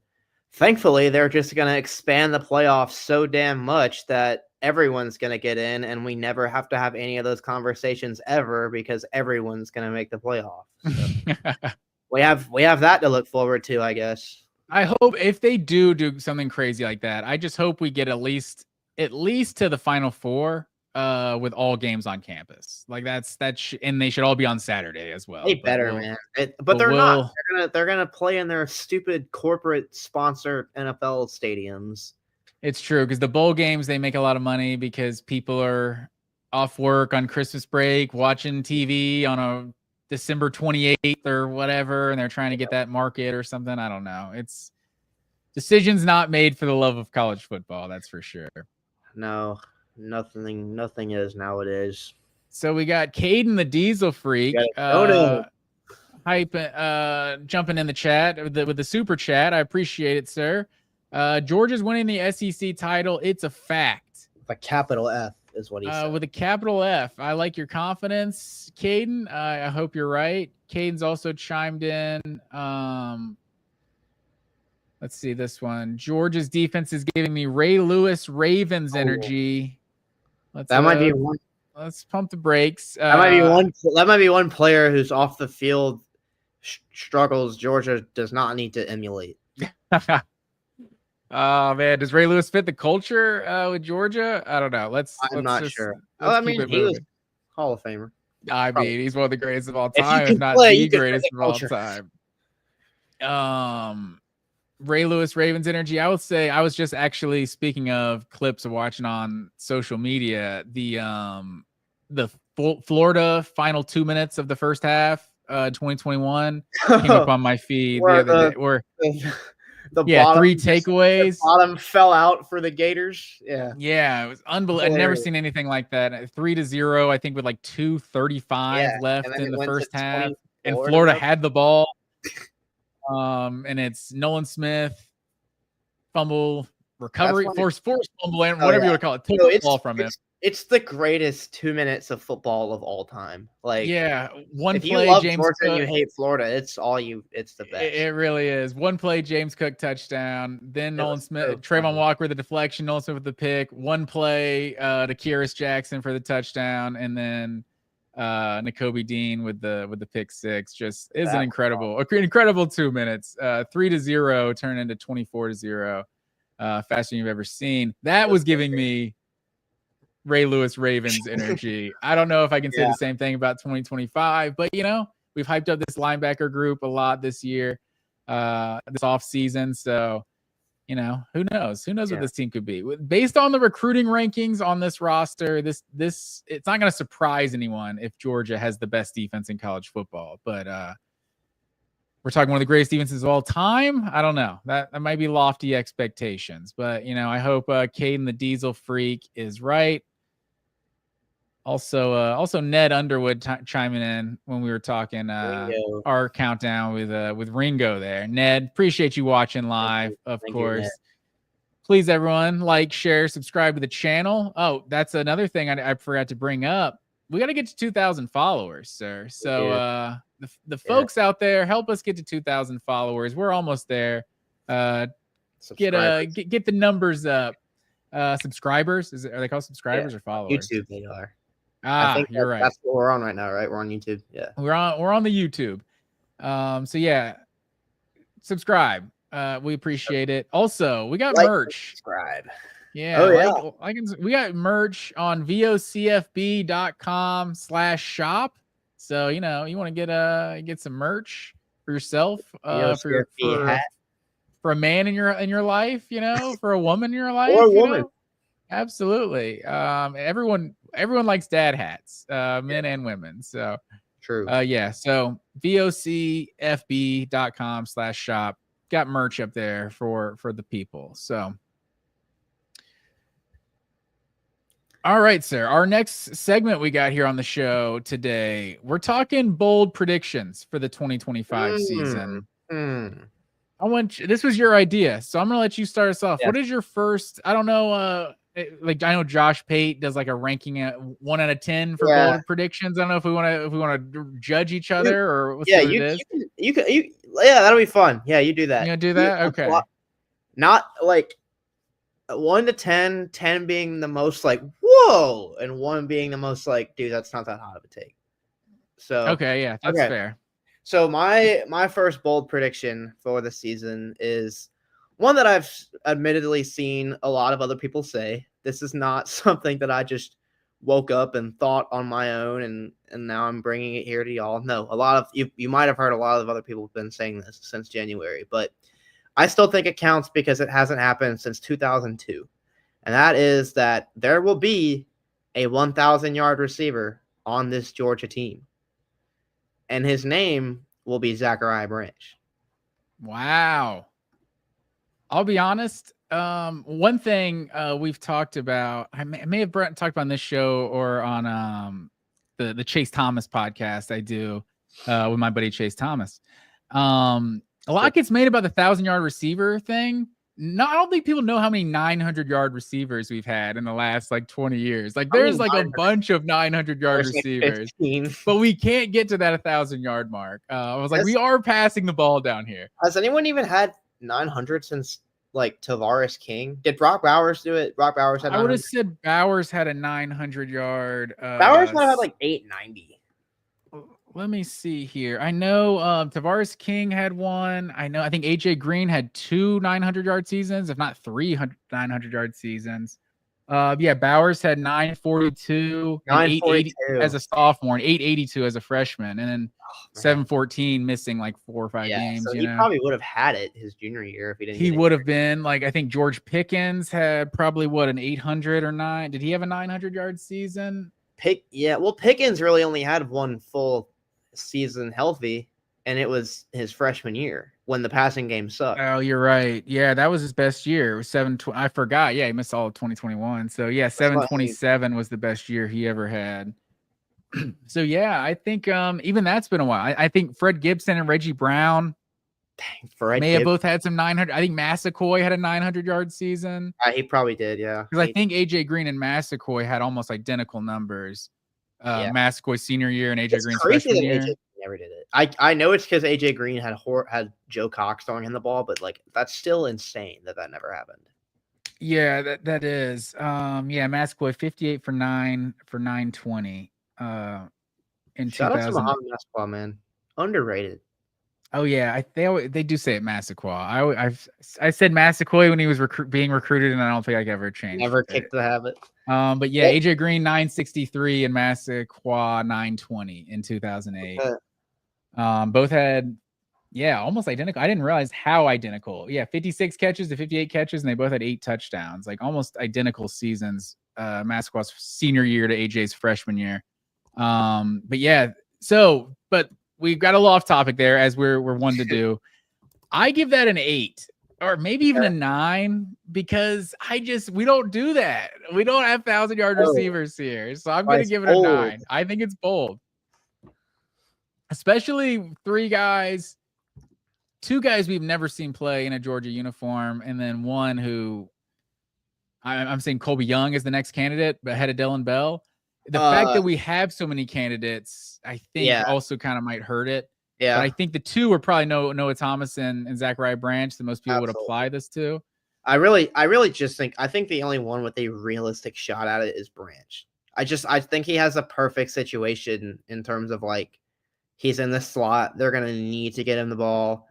thankfully they're just going to expand the playoffs so damn much that everyone's going to get in, and we never have to have any of those conversations ever because everyone's going to make the playoffs. So we have that to look forward to, I guess. I hope if they do something crazy like that, I just hope we get at least to the Final Four with all games on campus. Like and they should all be on Saturday as well. They better, man. But they're not. They're gonna play in their stupid corporate sponsored NFL stadiums. It's true, because the bowl games, they make a lot of money because people are off work on Christmas break, watching TV on a December 28th or whatever, and they're trying to get that market or something. I don't know. It's decisions not made for the love of college football, that's for sure. No, nothing is nowadays. So we got Caden the Diesel Freak jumping in the chat with the super chat. I appreciate it, sir. Georgia's winning the SEC title. It's a fact. A capital F is what he said. With a capital F. I like your confidence, Caden. I hope you're right. Caden's also chimed in. Let's see this one. Georgia's defense is giving me Ray Lewis Ravens energy. Might be one. Let's pump the brakes. That might be one player who's off the field struggles Georgia does not need to emulate. Oh man, does Ray Lewis fit the culture with Georgia? I don't know. I'm not sure. I mean, he was Hall of Famer. I mean, he's one of the greatest of all time, if not the greatest of all time. Ray Lewis Ravens energy. I would say, I was just actually, speaking of clips of watching on social media, the Florida final 2 minutes of the first half, 2021 came up on my feed the other day. Where bottom, 3 takeaways. The bottom fell out for the Gators. Yeah, it was unbelievable. I'd never seen anything like that. 3-0, I think, with like 2:35 left in the first half, and Florida had the ball. And it's Nolan Smith fumble recovery, forced fumble, and whatever you want to call it. Took the ball from him. It's the greatest 2 minutes of football of all time. Like, one if play, you love James Georgia Cook, and you hate Florida, it's the best. It really is. One play, James Cook touchdown. Then Nolan Smith, Trayvon Walker with the deflection, Nolan Smith with the pick. One play to Kyrus Jackson for the touchdown, and then Nakobe Dean with the pick six. Just is an incredible 2 minutes. 3-0 turned into 24-0. Faster than you've ever seen. That was giving me Ray Lewis Ravens energy. I don't know if I can say the same thing about 2025, but we've hyped up this linebacker group a lot this year, this off season. So, who knows? Who knows what this team could be? Based on the recruiting rankings on this roster, this it's not going to surprise anyone if Georgia has the best defense in college football. But we're talking one of the greatest defenses of all time. I don't know. That might be lofty expectations, but I hope Caden the Diesel Freak is right. Also Ned Underwood chiming in when we were talking our countdown with Ringo there. Ned, appreciate you watching live, of course. Please, everyone, like, share, subscribe to the channel. Oh, that's another thing I forgot to bring up. We got to get to 2,000 followers, sir. So the folks out there, help us get to 2,000 followers. We're almost there. Get the numbers up. Subscribers, are they called subscribers or followers? YouTube, they are. I think you're right. That's what we're on right now, right? We're on YouTube. Yeah, we're on the YouTube. So subscribe. We appreciate it. Also, we got merch. Subscribe. Yeah. We got merch on vocfb.com/shop. So you want to get some merch for yourself, for a man in your life, for a woman in your life, or a woman. Absolutely. Everyone likes dad hats, men and women. So true. So vocfb.com/shop. Got merch up there for the people. So all right, sir. Our next segment we got here on the show today, we're talking bold predictions for the 2025 season. This was your idea, so I'm gonna let you start us off. What is your first? I don't know. I know Josh Pate does like a ranking at 1 out of 10 for bold predictions. I don't know if we want to judge each other or what it is. You that'll be fun. Yeah, you do that. You gonna do that? Okay. Not like 1 to 10, 10 being the most like whoa, and 1 being the most like, dude, that's not that hot of a take. So Okay, yeah, that's fair. So my first bold prediction for the season is one that I've admittedly seen a lot of other people say. This is not something that I just woke up and thought on my own and now I'm bringing it here to y'all. No, a lot of you might have heard a lot of other people have been saying this since January, but I still think it counts because it hasn't happened since 2002. And that is that there will be a 1,000-yard receiver on this Georgia team. And his name will be Zachariah Branch. Wow. I'll be honest. One thing we've talked about, I may have talked about on this show or on the Chase Thomas podcast I do with my buddy Chase Thomas. A lot gets made about the 1,000-yard receiver thing. No, I don't think people know how many 900-yard receivers we've had in the last like 20 years. Like there's like a bunch of 900-yard receivers, but we can't get to that 1,000-yard mark. I was like, we are passing the ball down here. Has anyone even had 900 since like Tavares King? Did Brock Bowers do it? Brock Bowers had 900? I would have said Bowers had a 900-yard. Bowers might have had like 890. Let me see here. I know Tavares King had one. I think AJ Green had 2 900-yard seasons, if not 3 900-yard seasons. Yeah, Bowers had 942, 880 as a sophomore, and 882 as a freshman, and then 714 missing like 4 or 5 games. So he probably would have had it his junior year if he didn't. He would have been like, I think George Pickens had probably an 800 or 9. Did he have a 900-yard season? Well, Pickens really only had one full season healthy, and it was his freshman year when the passing game sucked. Oh, you're right. Yeah, that was his best year. It was 720. I forgot. Yeah, he missed all of 2021. So yeah, 727 was the best year he ever had. So yeah, I think even that's been a while. I think Fred Gibson and Reggie Brown may have both had some 900. I think Massaquoi had a 900-yard season. He probably did, yeah. Because I think AJ Green and Massaquoi had almost identical numbers. Massaquoi's senior year and AJ Green's freshman year. AJ never did it. I know it's because AJ Green had Joe Cox throwing him the ball, but like that's still insane that never happened. Yeah, that is. Yeah, Massaquoi 58 for 920. In Shout 2000. out to Muhammad Massaquoi, man. Underrated. Oh yeah, they do say it Massaquoi. I said Massaquoi when he was being recruited, and I don't think I ever changed. Never kicked the habit. But yeah, AJ Green 963 and Massaquoi 920 in 2008. Both had almost identical. I didn't realize how identical. Yeah, 56 catches to 58 catches, and they both had 8 touchdowns. Like almost identical seasons. Massaquoi's senior year to AJ's freshman year. But yeah, but we've got a little off topic there, as we're one to do. I give that an 8 or maybe even a 9 because we don't do that. We don't have 1,000-yard receivers here. So I'm going to give it a 9. I think it's bold. Especially 2 guys we've never seen play in a Georgia uniform, and then one who I'm saying Colby Young is the next candidate ahead of Dylan Bell. The fact that we have so many candidates, I think also kind of might hurt it. Yeah. But I think the 2 are probably Noah Thomas and Zachariah Branch that most people would apply this to. I really just think the only one with a realistic shot at it is Branch. I think he has a perfect situation in terms of like he's in the slot. They're going to need to get him the ball.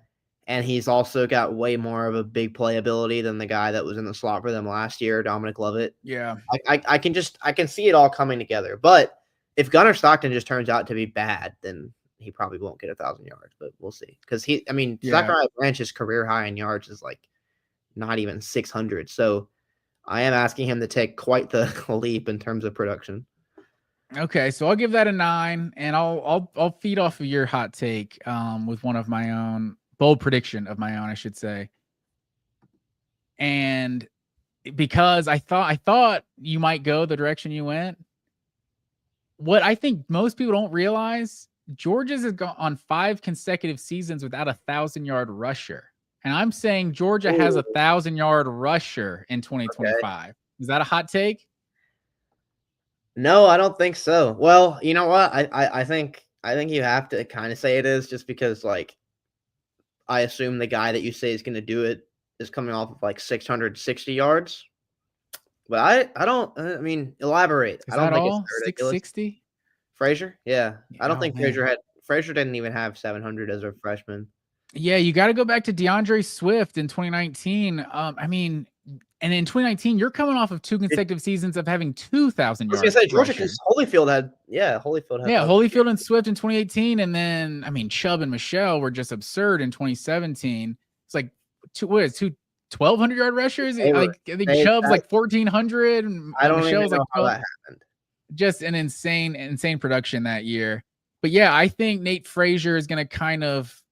And he's also got way more of a big play ability than the guy that was in the slot for them last year, Dominic Lovett. Yeah. I can see it all coming together. But if Gunnar Stockton just turns out to be bad, then he probably won't get 1,000 yards, but we'll see. Because Zachariah Branch's career high in yards is like not even 600. So I am asking him to take quite the leap in terms of production. Okay, so I'll give that a 9, and I'll feed off of your hot take with one of my own. Bold prediction of my own, I should say. And because I thought you might go the direction you went. What I think most people don't realize, Georgia's has gone on 5 consecutive seasons without a 1,000-yard rusher. And I'm saying Georgia has a 1,000-yard rusher in 2025. Okay. Is that a hot take? No, I don't think so. Well, you know what? I think you have to kind of say it is, just because like I assume the guy that you say is going to do it is coming off of like 660 yards. But I don't. I mean, elaborate. Is I don't that think it's all? ridiculous. 660? Frazier, yeah. I don't Oh think man. Frazier didn't even have 700 as a freshman. Yeah, you got to go back to DeAndre Swift in 2019. I mean, and in 2019, you're coming off of 2 consecutive seasons of having 2,000 I was gonna yard say Georgia because rushers. Holyfield had Yeah, that. Holyfield and Swift in 2018, and then I mean Chubb and Michelle were just absurd in 2017. It's like two 1,200 yard rushers. They were. I think They. Chubb's like 1,400, and I don't even Michelle's like know how 12. that happened. Just an insane production that year. But yeah, I think Nate Frazier is going to kind of,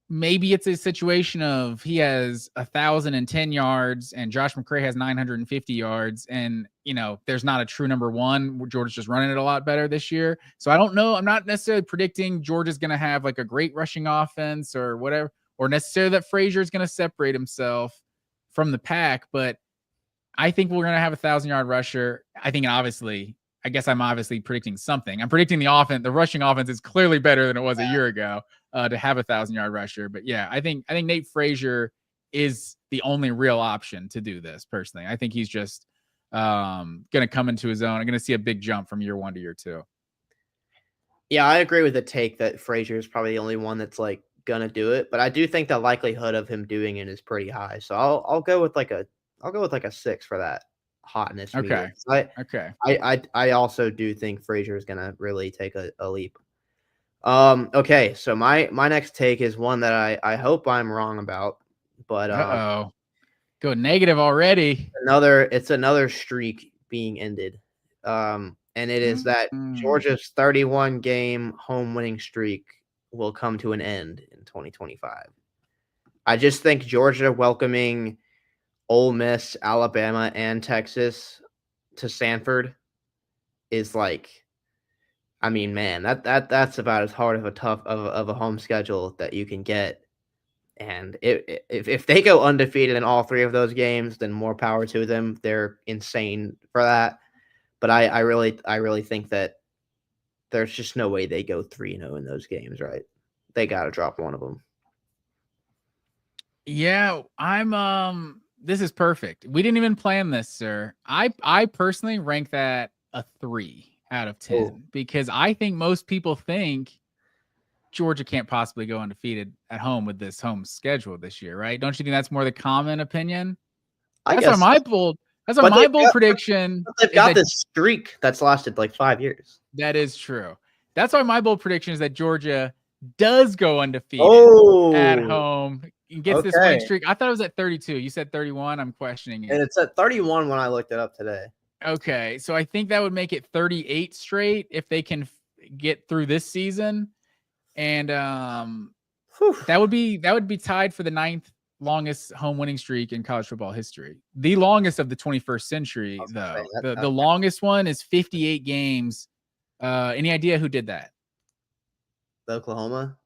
maybe it's a situation of he has 1,010 yards and Josh McCray has 950 yards. And, there's not a true number one. Georgia's just running it a lot better this year. So I don't know. I'm not necessarily predicting Georgia's going to have like a great rushing offense or whatever, or necessarily that Frazier is going to separate himself from the pack. But I think we're going to have 1,000-yard rusher. I guess I'm obviously predicting something. I'm predicting the rushing offense is clearly better than it was a year ago to have 1,000-yard rusher. But yeah, I think Nate Frazier is the only real option to do this personally. I think he's just going to come into his own. I'm going to see a big jump from year 1 to year 2. Yeah, I agree with the take that Frazier is probably the only one that's like gonna do it, but I do think the likelihood of him doing it is pretty high. So I'll go with like a 6 for that hotness meter. Okay. I also do think Frazier is gonna really take a leap. Okay, so my next take is one that I hope I'm wrong about, but Go negative already. it's another streak being ended. And it is that Georgia's 31 game home winning streak will come to an end in 2025. I just think Georgia welcoming Ole Miss, Alabama, and Texas to Sanford is like, I mean, man, that's about as hard of a home schedule that you can get. And if they go undefeated in all 3 of those games, then more power to them. They're insane for that. But I really think that there's just no way they go 3-0 in those games, right? They got to drop one of them. Yeah, this is perfect. We didn't even plan this, sir. I personally rank that a 3 out of 10 because I think most people think Georgia can't possibly go undefeated at home with this home schedule this year, right? Don't you think that's more the common opinion? That's why my bold prediction. They've got this streak that's lasted like 5 years. That is true. That's why my bold prediction is that Georgia does go undefeated at home and gets this winning streak. I thought it was at 32. You said 31. I'm questioning it. And it's at 31 when I looked it up today. Okay, so I think that would make it 38 straight if they can get through this season, and that would be tied for the 9th longest home winning streak in college football history. The longest of the 21st century, though. The longest one is 58 games. Any idea who did that? Oklahoma?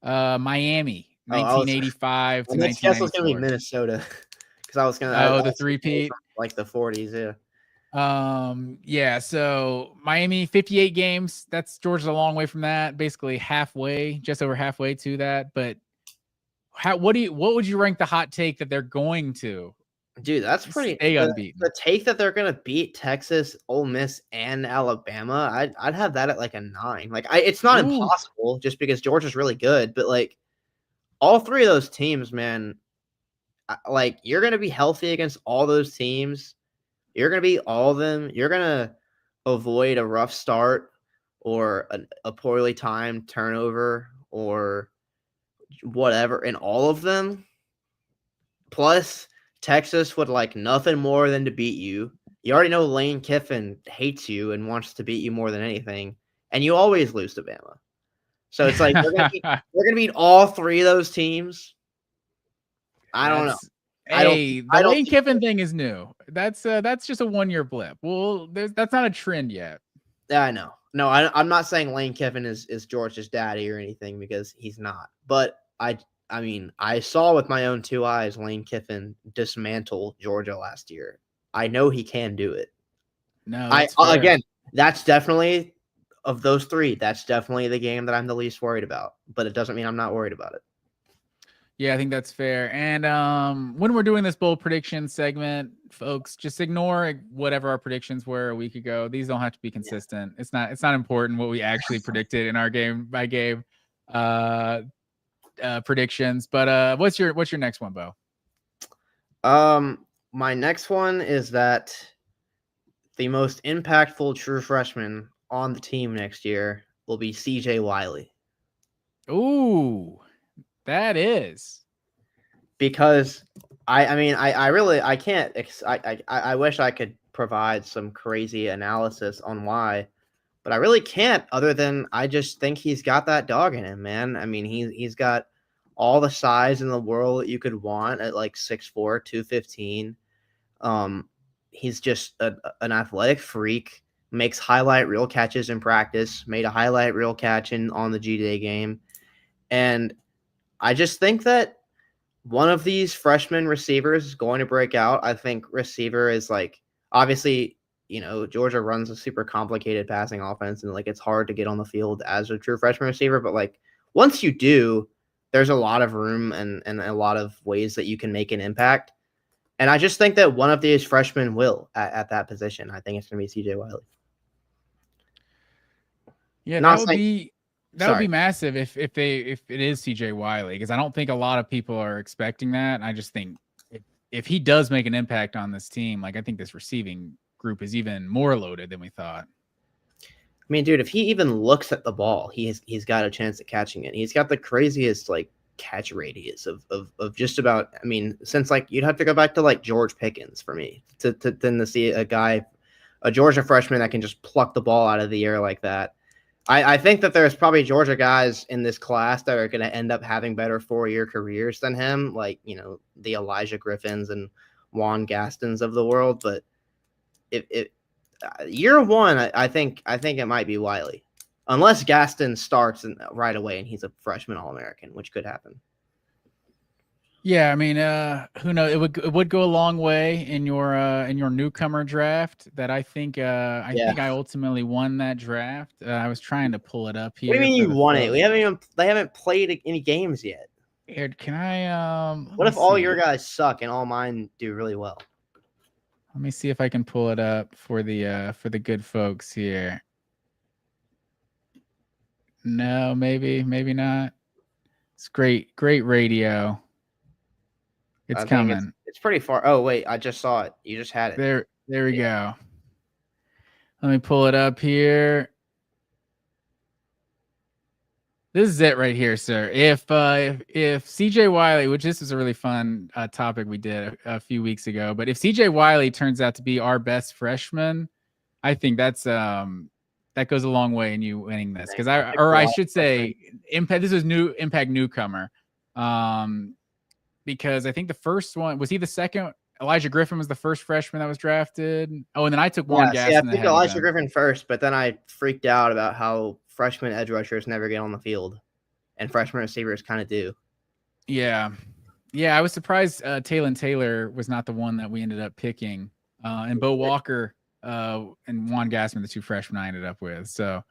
Miami, 1985 to 1994. I guess it was going to be Minnesota because I was going to. Oh, the three-peat? Like the 40s, yeah. Yeah, so Miami 58 games. That's Georgia's a long way from that, basically halfway, just over halfway to that. But what would you rank the hot take that they're going to? Dude, that's pretty stay unbeaten. The take that they're gonna beat Texas, Ole Miss, and Alabama, I'd have that at like a 9. Like it's not impossible just because Georgia's really good, but like all 3 of those teams, man, like you're gonna be healthy against all those teams. You're going to beat all of them. You're going to avoid a rough start or a poorly timed turnover or whatever in all of them. Plus, Texas would like nothing more than to beat you. You already know Lane Kiffin hates you and wants to beat you more than anything. And you always lose to Bama. So it's like we're going to beat all 3 of those teams. I don't know. Hey, the Lane Kiffin thing is new. That's just a 1-year blip. Well, that's not a trend yet. Yeah, I know. No, I'm not saying Lane Kiffin is Georgia's daddy or anything because he's not. But I mean, I saw with my own 2 eyes Lane Kiffin dismantle Georgia last year. I know he can do it. No, again, that's definitely of those 3. That's definitely the game that I'm the least worried about. But it doesn't mean I'm not worried about it. Yeah, I think that's fair. And when we're doing this bold prediction segment, folks, just ignore whatever our predictions were a week ago. These don't have to be consistent. Yeah. It's not important what we actually predicted in our game by game predictions. But what's your next one, Bo? My next one is that the most impactful true freshman on the team next year will be CJ Wiley. Ooh, that is. Because I really can't I wish I could provide some crazy analysis on why, but I really can't, other than I just think he's got that dog in him, man. I mean, he's got all the size in the world that you could want at like 6'4", 215. He's just an athletic freak, makes highlight reel catches in practice, made a highlight reel catch on the G-Day game. And I just think that one of these freshman receivers is going to break out. I think receiver is like, obviously, Georgia runs a super complicated passing offense, and like it's hard to get on the field as a true freshman receiver. But like once you do, there's a lot of room and a lot of ways that you can make an impact. And I just think that one of these freshmen will at that position. I think it's going to be CJ Wiley. Yeah, that would be massive if it is CJ Wiley, because I don't think a lot of people are expecting that. And I just think if he does make an impact on this team, like I think this receiving group is even more loaded than we thought. I mean, dude, if he even looks at the ball, he's got a chance at catching it. He's got the craziest like catch radius of just about, I mean, since like you'd have to go back to like George Pickens for me to see a Georgia freshman that can just pluck the ball out of the air like that. I think that there's probably Georgia guys in this class that are going to end up having better 4-year careers than him, like, the Elijah Griffins and Juan Gastons of the world. But year one, I think it might be Wiley, unless Gaston starts right away and he's a freshman All-American, which could happen. Yeah, I mean, who knows? It would go a long way in your newcomer draft. That I think think I ultimately won that draft. I was trying to pull it up here. What do you mean you won it? They haven't played any games yet. Here, can I? What if all your guys suck and all mine do really well? Let me see if I can pull it up for the good folks here. No, maybe not. It's great radio. It's coming. It's pretty far. Oh, wait. I just saw it. You just had it. There we go. Let me pull it up here. This is it right here, sir. If CJ Wiley, which this is a really fun topic we did a few weeks ago, but if CJ Wiley turns out to be our best freshman, I think that goes a long way in you winning this. Because I should say, impact. This is impact newcomer. Because I think the first one, was he the second? Elijah Griffin was the first freshman that was drafted. Oh, and then I took Juan Gaston. I think Elijah Griffin first, but then I freaked out about how freshman edge rushers never get on the field, and freshman receivers kind of do. Yeah. I was surprised Taylon Taylor was not the one that we ended up picking, and Bo Walker and Juan Gaston, the two freshmen I ended up with. So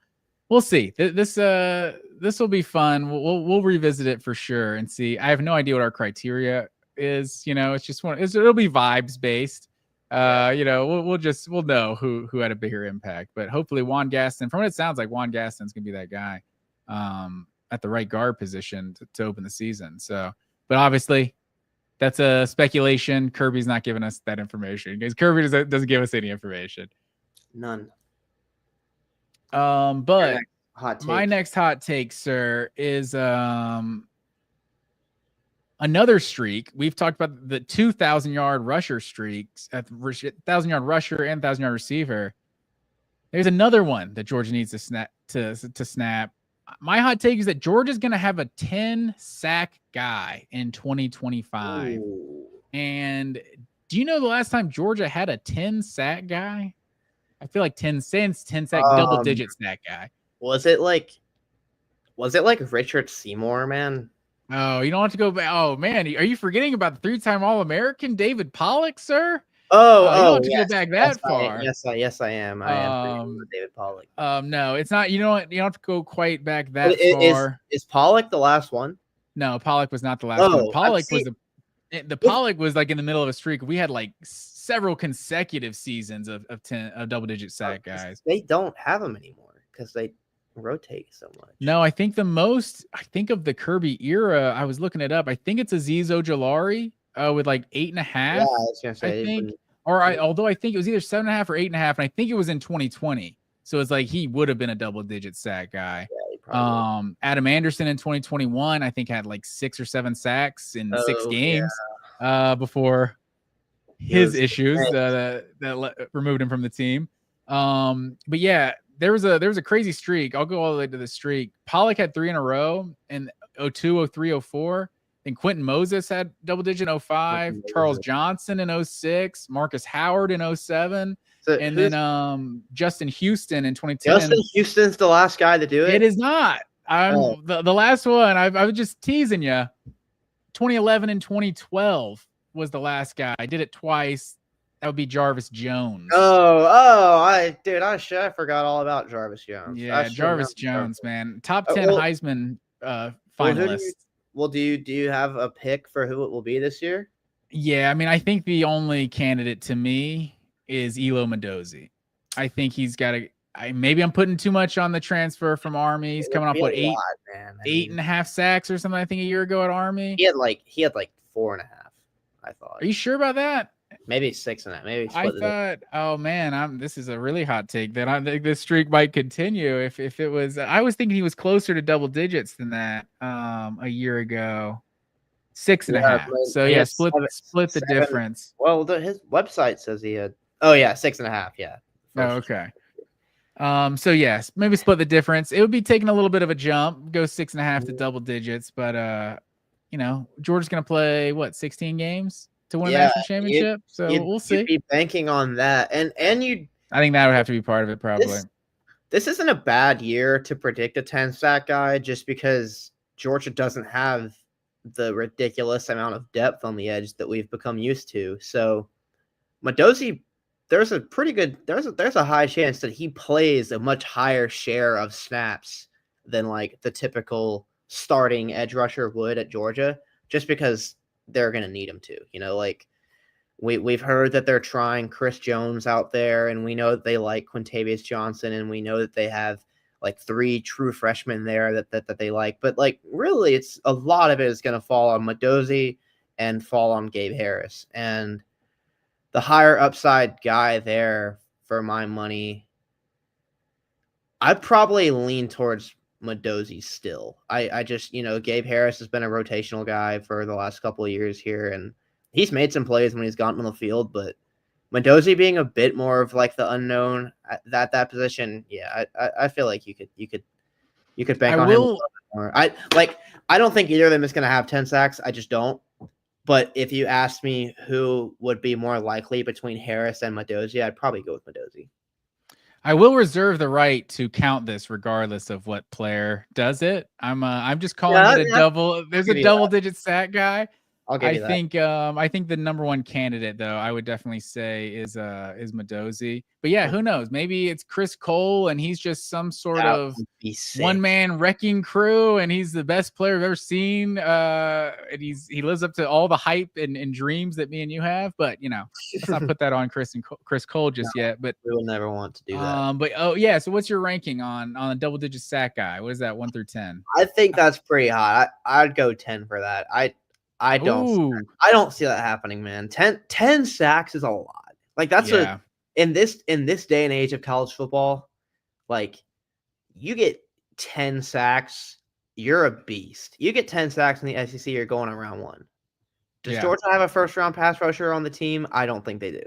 we'll see. This will be fun. We'll revisit it for sure and see. I have no idea what our criteria is. It's just it'll be vibes based. We'll know who had a bigger impact. But hopefully Juan Gaston, from what it sounds like, Juan Gaston's gonna be that guy at the right guard position to open the season. So, but obviously that's a speculation. Kirby's not giving us that information because Kirby doesn't give us any information. None. But my next hot take, sir, is another streak. We've talked about the 2,000-yard rusher streaks at 1,000-yard rusher and 1,000-yard receiver. There's another one that Georgia needs to snap. My hot take is that Georgia's going to have a 10-sack guy in 2025. Ooh. And do you know the last time Georgia had a 10-sack guy? I feel like 10 sack, double-digit sack guy. Was it like Richard Seymour, man? Oh, you don't have to go back. Oh, man. Are you forgetting about the 3-time All-American David Pollock, sir? You don't have to go back that far. Yes, I am. I am David Pollock. No, it's not. You know what? You don't have to go quite back that far. Is Pollock the last one? No, Pollock was not the last one. Pollock was the If- Pollock was like in the middle of a streak. We had like several consecutive seasons of double-digit sack guys. They don't have them anymore because they rotate so much. No, I think of the Kirby era. I was looking it up. I think it's Azeez Ojulari with like 8.5. Yeah, I was gonna say. I think, although I think it was either 7.5 or 8.5, and I think it was in 2020. So it's like he would have been a double-digit sack guy. Adam Anderson in 2021, I think had like 6 or 7 sacks in 6 games before his issues that removed him from the team. But yeah, there was a crazy streak. I'll go all the way to the streak. Pollock had 3 in a row in 02, 03, 04. And Quentin Moses had double-digit 05. Charles Johnson in 06. Marcus Howard in 07. And then Justin Houston in 2010. Justin Houston's the last guy to do it? It is not. The last one. I was just teasing you. 2011 and 2012 was the last guy. I did it twice. That would be Jarvis Jones. I forgot all about Jarvis Jones. Yeah, Jarvis Jones, man. Top 10 Heisman finalist. Do you have a pick for who it will be this year? Yeah, I mean, I think the only candidate to me is Elo Mendozi. I think he's got maybe I'm putting too much on the transfer from Army. He's coming off 8.5 sacks or something. I think a year ago at Army. He had like 4.5. I thought. Are you sure about that? Maybe 6.5. Maybe. I thought. Oh man, this is a really hot take. That I think this streak might continue. If it was, I was thinking he was closer to double digits than that a year ago. 6.5. So yeah, split the difference. Well, his website says he had. Oh yeah, 6.5. Yeah. Oh, okay. So yes, maybe split the difference. It would be taking a little bit of a jump, go 6.5 to double digits, but Georgia's gonna play 16 games to win a national championship. So we'll see. You'd be banking on that, and I think that would have to be part of it, probably. This isn't a bad year to predict a 10 sack guy, just because Georgia doesn't have the ridiculous amount of depth on the edge that we've become used to. So Mendozi, there's a high chance that he plays a much higher share of snaps than like the typical starting edge rusher would at Georgia, just because they're going to need him to. Like we've heard that they're trying Chris Jones out there, and we know that they like Quintavious Johnson, and we know that they have like 3 true freshmen there that they like. But like really, it's a lot of it is going to fall on Mendozi and fall on Gabe Harris, and the higher upside guy there, for my money, I'd probably lean towards Mendozi still. I just, Gabe Harris has been a rotational guy for the last couple of years here, and he's made some plays when he's gotten on the field, but Mendozi being a bit more of like the unknown at that position, yeah, I feel like you could bank on him a little bit more. I don't think either of them is going to have 10 sacks. I just don't. But if you asked me who would be more likely between Harris and Mendozi, I'd probably go with Mendozi. I will reserve the right to count this regardless of what player does it. I'm just calling it a double. There's a double-digit sack guy. I'll give you that. I think the number one candidate, though, I would definitely say is Mendozi. But yeah, who knows? Maybe it's Chris Cole, and he's just some sort of one-man wrecking crew, and he's the best player I've ever seen. And he lives up to all the hype and dreams that me and you have. But let's not put that on Chris Cole just yet. But we will never want to do that. But yeah. So what's your ranking on a double-digit sack guy? What is that, 1 through 10? I think that's pretty high. I'd go 10 for that. I don't see that happening, man. 10 sacks is a lot. Like that's in this day and age of college football, like you get 10 sacks, you're a beast. You get 10 sacks in the SEC, you're going on round 1. Does Georgia have a first-round pass rusher on the team? I don't think they do.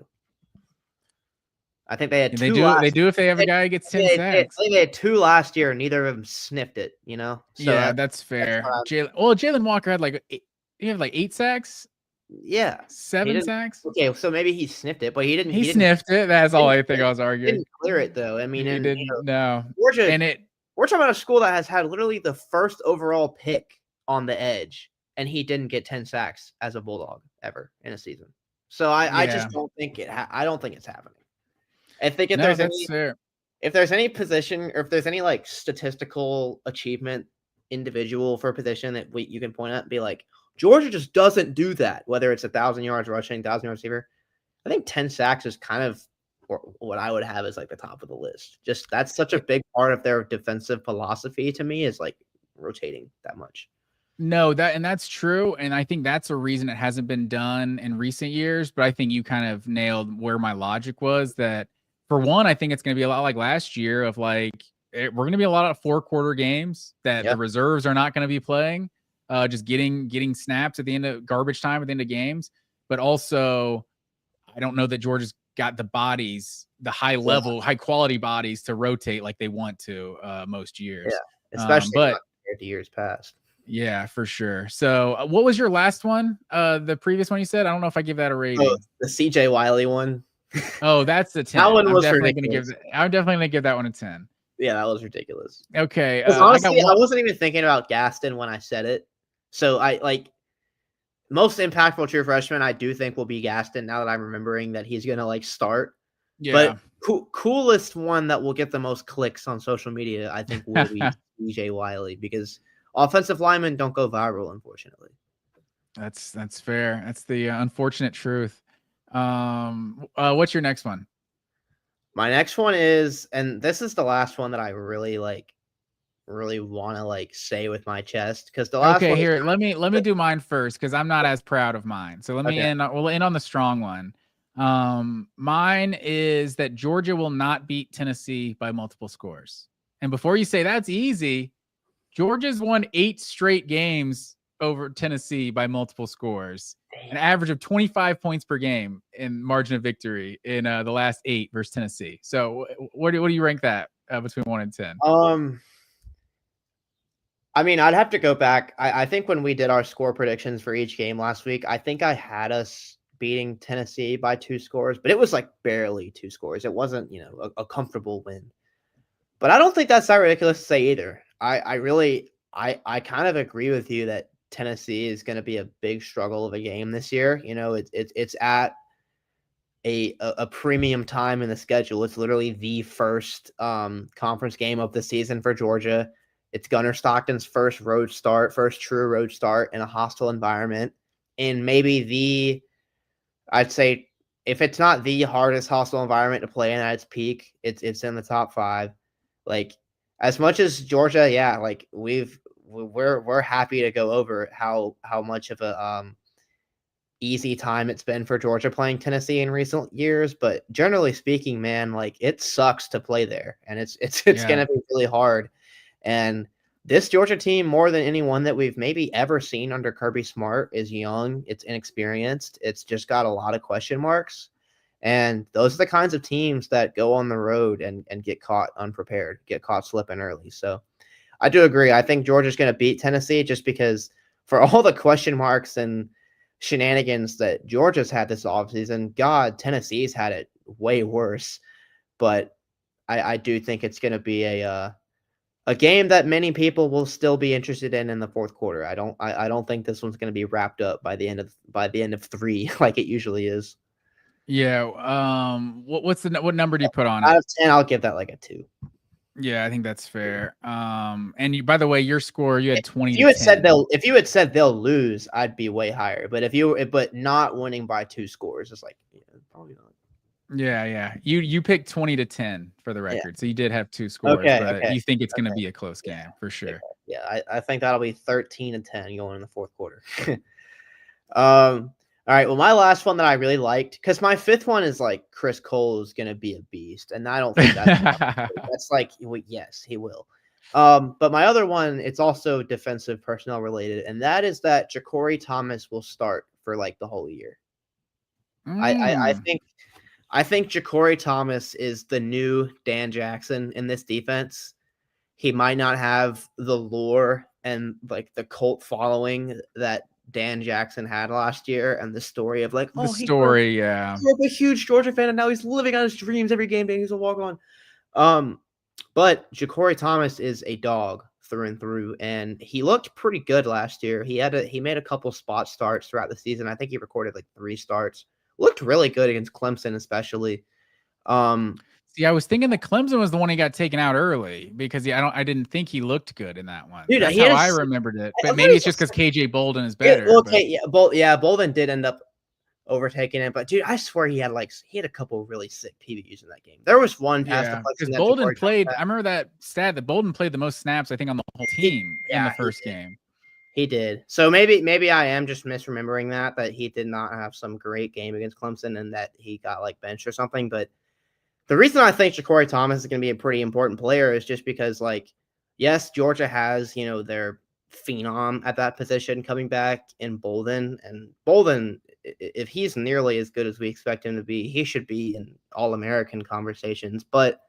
I think they had 2. They do if they have a guy who gets 10 sacks. They had 2 last year, and neither of them sniffed it. So yeah, that's fair. Jalen Walker had like 8 sacks. Yeah, 7 sacks. Okay, so maybe he sniffed it, but he didn't. He sniffed it. That's all I think I was arguing. He didn't clear it though. I mean, he didn't. No, Georgia, and we're talking about a school that has had literally the first overall pick on the edge, and he didn't get 10 sacks as a Bulldog ever in a season. So I just don't think I don't think it's happening. I think if there's any position or if there's any like statistical achievement individual for a position that you can point at and be like, Georgia just doesn't do that. Whether it's 1,000 yards rushing, 1,000 yards receiver, I think 10 sacks is kind of what I would have as like the top of the list. Just that's such a big part of their defensive philosophy to me is like rotating that much. No, that's true, and I think that's a reason it hasn't been done in recent years. But I think you kind of nailed where my logic was. That for one, I think it's going to be a lot like last year of like we're going to be a lot of 4-quarter games that the reserves are not going to be playing, just getting snaps at the end of garbage time at the end of games. But also, I don't know that Georgia's got the bodies, the high quality bodies to rotate like they want to most years. Yeah, especially compared to years past. Yeah, for sure. So, what was your last one? The previous one you said? I don't know if I give that a rating. Oh, the CJ Wiley one. Oh, that's the 10. That one was I'm ridiculous. definitely gonna give that one a 10. Yeah, that was ridiculous. Okay. Honestly, I wasn't even thinking about Gaston when I said it. So I like most impactful true freshman. I do think will be Gaston. Now that I'm remembering that he's gonna like start. Yeah. But coolest one that will get the most clicks on social media, I think, will be CJ Wiley because offensive linemen don't go viral, unfortunately. That's fair. That's the unfortunate truth. What's your next one? My next one is, and this is the last one that I really want to like say with my chest because the last one. Okay, here, let me do mine first because I'm not as proud of mine. So let me end. We'll end on the strong one. Mine is that Georgia will not beat Tennessee by multiple scores. And before you say that's easy, Georgia's won 8 straight games over Tennessee by multiple scores, an average of 25 points per game in margin of victory in the last 8 versus Tennessee. So what do you rank that between 1 and 10? I mean, I'd have to go back. I think when we did our score predictions for each game last week, I think I had us beating Tennessee by 2 scores, but it was like barely 2 scores. It wasn't, a comfortable win. But I don't think that's that ridiculous to say either. I kind of agree with you that Tennessee is going to be a big struggle of a game this year. It's at a premium time in the schedule. It's literally the first conference game of the season for Georgia. It's Gunnar Stockton's first true road start in a hostile environment, and maybe I'd say if it's not the hardest hostile environment to play in at its peak, it's in the top 5. Like as much as Georgia, yeah, like we're happy to go over how much of a easy time it's been for Georgia playing Tennessee in recent years, but generally speaking, man, like it sucks to play there, and it's gonna be really hard. And this Georgia team, more than anyone that we've maybe ever seen under Kirby Smart, is young. It's inexperienced. It's just got a lot of question marks. And those are the kinds of teams that go on the road and get caught unprepared, get caught slipping early. So I do agree. I think Georgia's going to beat Tennessee just because for all the question marks and shenanigans that Georgia's had this offseason, God, Tennessee's had it way worse. But I do think it's going to be a game that many people will still be interested in the fourth quarter. I don't think this one's going to be wrapped up by the end of 3 like it usually is. Yeah. What number do you put on it? Out of 10, I'll give that like a 2. Yeah, I think that's fair. And you, by the way, your score, you had 20. If you had said they'll lose, I'd be way higher. But not winning by 2 scores is like probably not. Yeah. You picked 20-10 for the record, so you did have 2 scores, but you think it's going to be a close game for sure. Yeah, I think that'll be 13-10 going in the fourth quarter. All right, well, my last one that I really liked, because my 5th one is like Chris Cole is going to be a beast, and I don't think that's like, yes, he will. But my other one, it's also defensive personnel related, and that is that Ja'Cory Thomas will start for like the whole year. I think Ja'Cory Thomas is the new Dan Jackson in this defense. He might not have the lure and like the cult following that Dan Jackson had last year, and the story of like, he's a huge Georgia fan, and now he's living on his dreams every game day. He's a walk on. But Ja'Cory Thomas is a dog through and through, and he looked pretty good last year. He made a couple spot starts throughout the season. I think he recorded like 3 starts. Looked really good against Clemson, especially. See, I was thinking the Clemson was the one he got taken out early because I didn't think he looked good in that one. Dude, That's how I remembered it. But maybe it's just because KJ Bolden is better. Okay, Bolden did end up overtaking it, but dude, I swear he had a couple really sick PBUs in that game. There was one pass because Bolden played. I remember that stat that Bolden played the most snaps, I think, on the whole team in the first game. He did. So maybe I am just misremembering that he did not have some great game against Clemson and that he got benched or something. But the reason I think Ja'Cory Thomas is going to be a pretty important player is just because yes, Georgia has, their phenom at that position coming back in Bolden, and Bolden, if he's nearly as good as we expect him to be, he should be in All-American conversations. But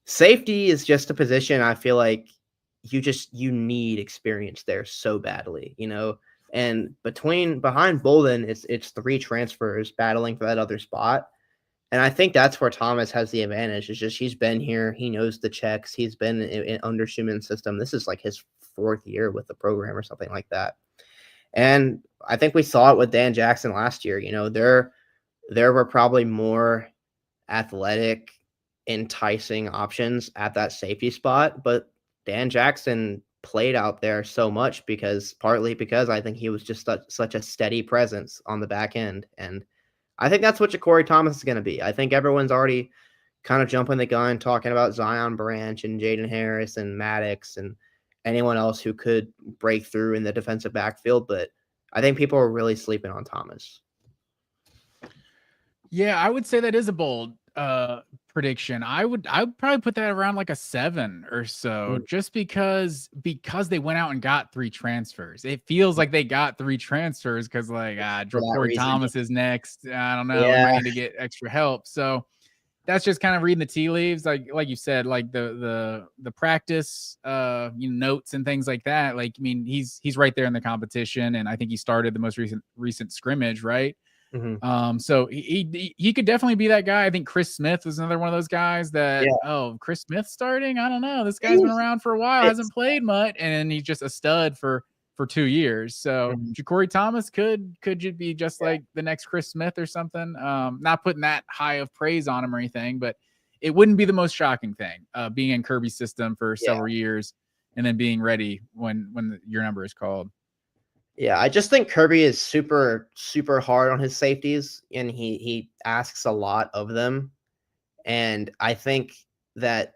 safety is just a position I feel like you need experience there so badly, and behind Bolden, it's 3 transfers battling for that other spot. And I think that's where Thomas has the advantage. It's just he's been here. He knows the checks. He's been under Schumann's system. This is his 4th year with the program or something like that. And I think we saw it with Dan Jackson last year. There were probably more athletic, enticing options at that safety spot, but Dan Jackson played out there so much partly because I think he was just such a steady presence on the back end. And I think that's what Ja'Cory Thomas is going to be. I think everyone's already kind of jumping the gun, talking about Zion Branch and Jaden Harris and Maddox and anyone else who could break through in the defensive backfield. But I think people are really sleeping on Thomas. Yeah, I would say that is a bold prediction. I would probably put that around a 7 or so, just because they went out and got 3 transfers. It feels like they got 3 transfers because Ja'Cory Thomas is next. I don't know. We might need to get extra help. So that's just kind of reading the tea leaves, like you said, the practice notes and things like that. He's right there in the competition, and I think he started the most recent scrimmage, right? Mm-hmm. So he could definitely be that guy. I think Chris Smith was another one of those guys that Chris Smith starting. I don't know. This guy's been around for a while, hasn't played much, and he's just a stud for 2 years. So Ja'Cory Thomas could be just like the next Chris Smith or something. Not putting that high of praise on him or anything, but it wouldn't be the most shocking thing. Being in Kirby's system for several years and then being ready when your number is called. Yeah, I just think Kirby is super, super hard on his safeties, and he asks a lot of them. And I think that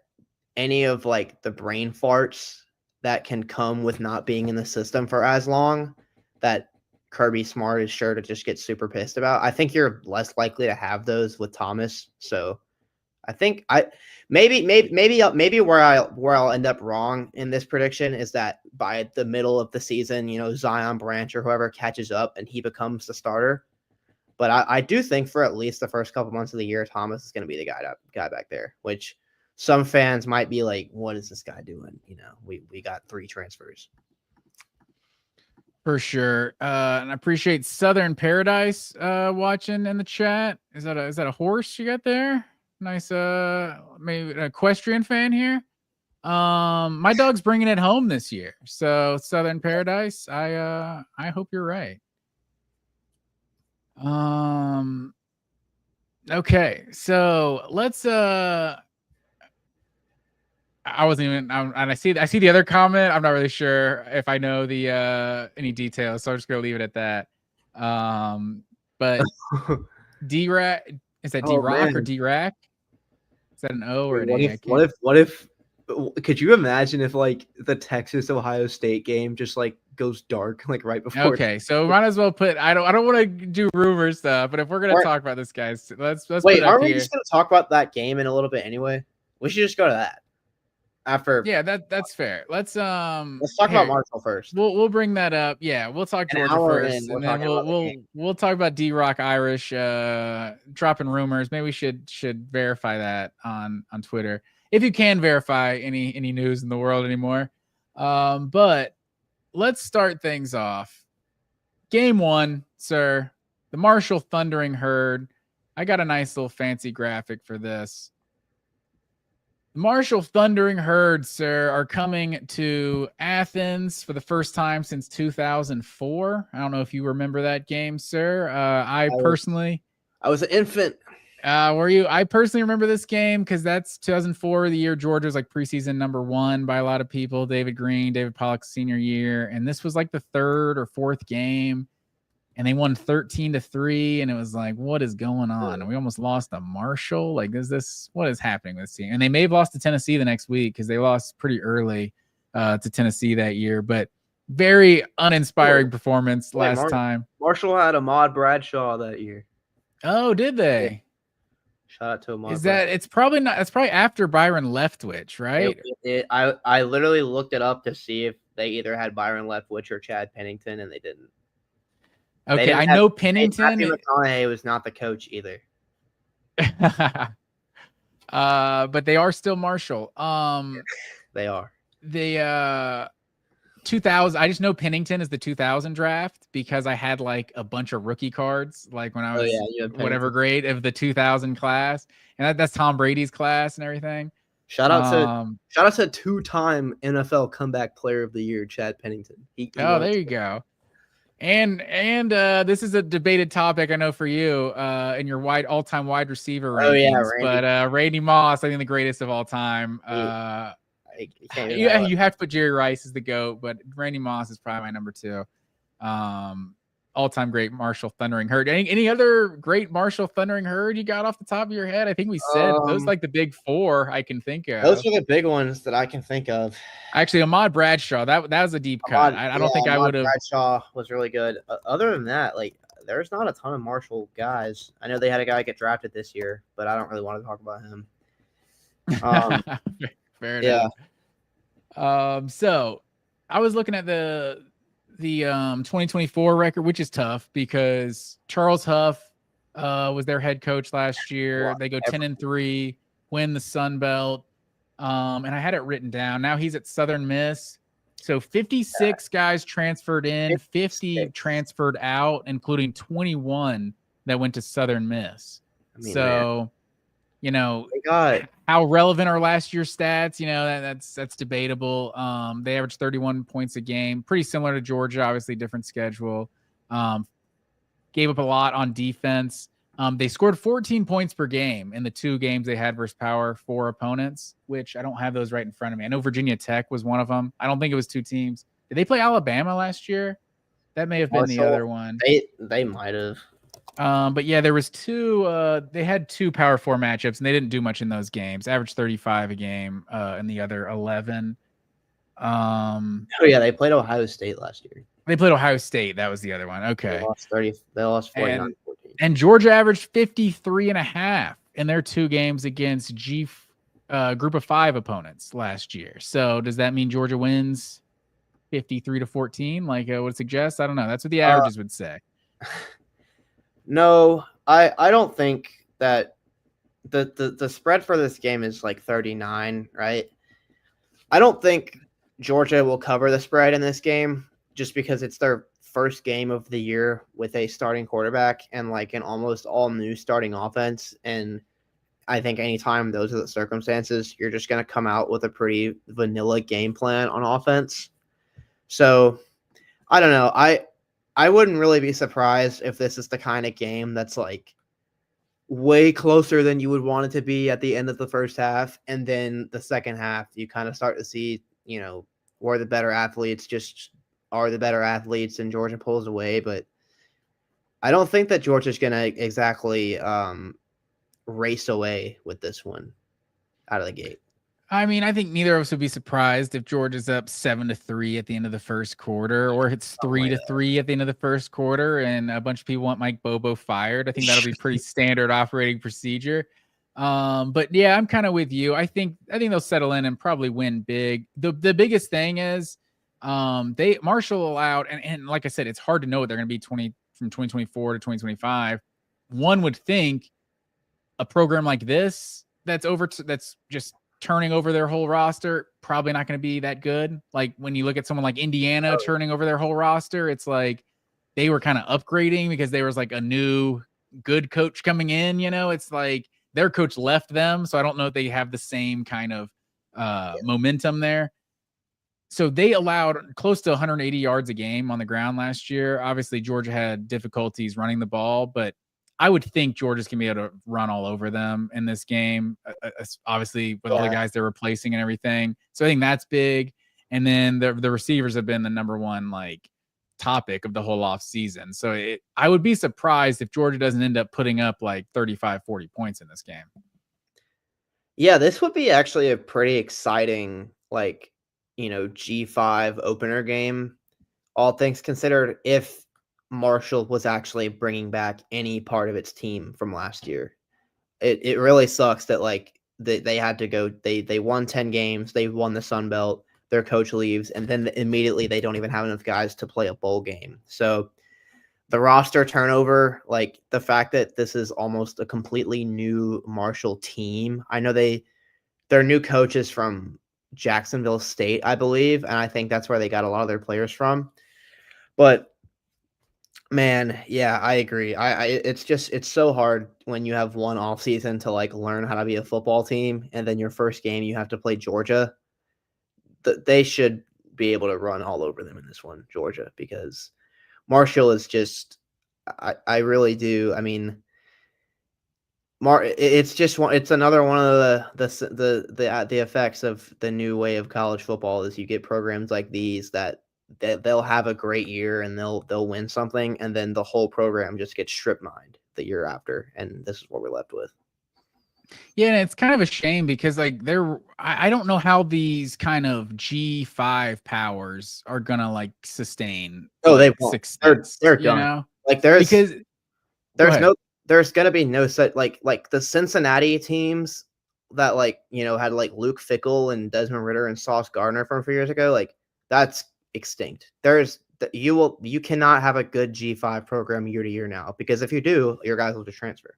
any of the brain farts that can come with not being in the system for as long, that Kirby Smart is sure to just get super pissed about. I think you're less likely to have those with Thomas. So I think maybe where I'll end up wrong in this prediction is that by the middle of the season, Zion Branch or whoever catches up and he becomes the starter. But I do think for at least the first couple months of the year, Thomas is going to be the guy back there, which some fans might be like, what is this guy doing? We got 3 transfers. For sure. And I appreciate Southern Paradise watching in the chat. Is that a horse you got there? Nice, maybe an equestrian fan here. My dog's bringing it home this year. So Southern Paradise, I hope you're right. Okay, so let's I wasn't even and I see the other comment. I'm not really sure if I know the any details, so I'm just gonna leave it at that. But D-Rack, is that D-Rock or D-Rack? Is that an O or an A? What if could you imagine if the Texas Ohio State game just goes dark right before? Okay, so might as well put. I don't want to do rumor stuff, but if we're gonna talk about this, guys, let's wait. Put Aren't we just gonna talk about that game in a little bit anyway? We should just go to that after. Yeah, that's fair. Let's talk about Marshall first. We'll bring that up. Yeah, we'll talk Georgia first, and then we'll talk about D-Rock Irish dropping rumors. Maybe we should verify that on Twitter if you can verify any news in the world anymore. But let's start things off. Game 1, sir. The Marshall Thundering Herd. I got a nice little fancy graphic for this. The Marshall Thundering Herd, sir, are coming to Athens for the first time since 2004. I don't know if you remember that game, sir. I was an infant. Were you? I personally remember this game because that's 2004, the year Georgia was like preseason #1 by a lot of people. David Green, David Pollock's senior year, and this was like the third or fourth game, and they won 13-3, and it was like, what is going on? And we almost lost to Marshall. Like, what is happening with this team? And they may have lost to Tennessee the next week because they lost pretty early to Tennessee that year, but very uninspiring performance last time. Marshall had Ahmad Bradshaw that year. Oh, did they? Yeah. Shout out to Ahmad. Is that? It's probably not. It's probably after Byron Leftwich, right? I literally looked it up to see if they either had Byron Leftwich or Chad Pennington, and they didn't. Okay, I know Pennington. Matthew McConaughey was not the coach either. But they are still Marshall. They are. 2000. I just know Pennington is the 2000 draft because I had like a bunch of rookie cards, like when I was whatever grade of the 2000 class, and that's Tom Brady's class and everything. Shout out to 2-time NFL Comeback Player of the Year, Chad Pennington. There you go. And this is a debated topic, I know, for you in your all-time wide receiver rankings. But Randy Moss, I think the greatest of all time. You have to put Jerry Rice as the GOAT, but Randy Moss is probably my number 2. All-time great Marshall Thundering Herd. Any other great Marshall Thundering Herd you got off the top of your head? I think we said those like the big 4 I can think of. Those are the big ones that I can think of. Actually, Ahmad Bradshaw, that was a deep cut. I don't think I would have. Bradshaw was really good. Other than that, like there's not a ton of Marshall guys. I know they had a guy get drafted this year, but I don't really want to talk about him. Fair enough. So I was looking at the 2024 record, which is tough because Charles Huff was their head coach last year. They go 10-3, win the Sun Belt. And I had it written down. Now he's at Southern Miss. So 56 guys transferred in, 50 transferred out, including 21 that went to Southern Miss. How relevant are last year's stats? That's debatable. They averaged 31 points a game, pretty similar to Georgia, obviously different schedule. Gave up a lot on defense. They scored 14 points per game in the 2 games they had versus Power 4 opponents, which I don't have those right in front of me. I know Virginia Tech was one of them. I don't think it was 2 teams. Did they play Alabama last year? That may have been the other one. They might have. But yeah, there was 2. They had 2 Power 4 matchups, and they didn't do much in those games. Averaged 35 a game, in the other 11. They played Ohio State last year. They played Ohio State. That was the other one. Okay. They lost 49-14. And Georgia averaged 53.5 in their 2 games against Group of 5 opponents last year. So does that mean Georgia wins 53-14, like it would suggest? I don't know. That's what the averages would say. No, I don't think that the spread for this game is like 39, right? I don't think Georgia will cover the spread in this game just because it's their first game of the year with a starting quarterback and like an almost all new starting offense. And I think anytime those are the circumstances, you're just going to come out with a pretty vanilla game plan on offense. So I don't know. I wouldn't really be surprised if this is the kind of game that's like way closer than you would want it to be at the end of the first half. And then the second half, you kind of start to see, where the better athletes just are the better athletes and Georgia pulls away. But I don't think that Georgia's going to exactly race away with this one out of the gate. I mean, I think neither of us would be surprised if Georgia's up 7-3 at the end of the first quarter, or it's 3-3 at the end of the first quarter, and a bunch of people want Mike Bobo fired. I think that'll be pretty standard operating procedure. But yeah, I'm kind of with you. I think they'll settle in and probably win big. The biggest thing is Marshall allowed, and like I said, it's hard to know what they're going to be from 2024 to 2025. One would think a program like this that's just turning over their whole roster, probably not going to be that good. Like when you look at someone like Indiana turning over their whole roster, it's like they were kind of upgrading because there was like a new good coach coming in, it's like their coach left them. So I don't know if they have the same kind of momentum there. So they allowed close to 180 yards a game on the ground last year. Obviously Georgia had difficulties running the ball, but I would think Georgia's gonna be able to run all over them in this game, obviously with all the guys they're replacing and everything. So I think that's big. And then the receivers have been the number one like topic of the whole off season. So I would be surprised if Georgia doesn't end up putting up like 35, 40 points in this game. Yeah, this would be actually a pretty exciting, like, G5 opener game, all things considered, if Marshall was actually bringing back any part of its team from last year. It really sucks that, like, they had to go. They won 10 games. They won the Sun Belt. Their coach leaves, and then immediately they don't even have enough guys to play a bowl game. So the roster turnover, like the fact that this is almost a completely new Marshall team. I know their new coaches from Jacksonville State, I believe, and I think that's where they got a lot of their players from. But man, yeah, I agree. It's so hard when you have one off season to like learn how to be a football team, and then your first game you have to play Georgia. They should be able to run all over them in this one, Georgia, because Marshall is just. I really do. I mean, it's another one of the effects of the new way of college football is you get programs like these that they'll have a great year and they'll win something, and then the whole program just gets strip mined the year after, and this is what we're left with. Yeah, and it's kind of a shame because like I don't know how these kind of G5 powers are gonna like sustain. Oh, like, they won't. Success. They're done. Know? Like there's gonna be no set like the Cincinnati teams that like had like Luke Fickell and Desmond Ridder and Sauce Gardner from a few years ago. Like that's extinct. You cannot have a good G5 program year to year now, because if you do, your guys will just transfer.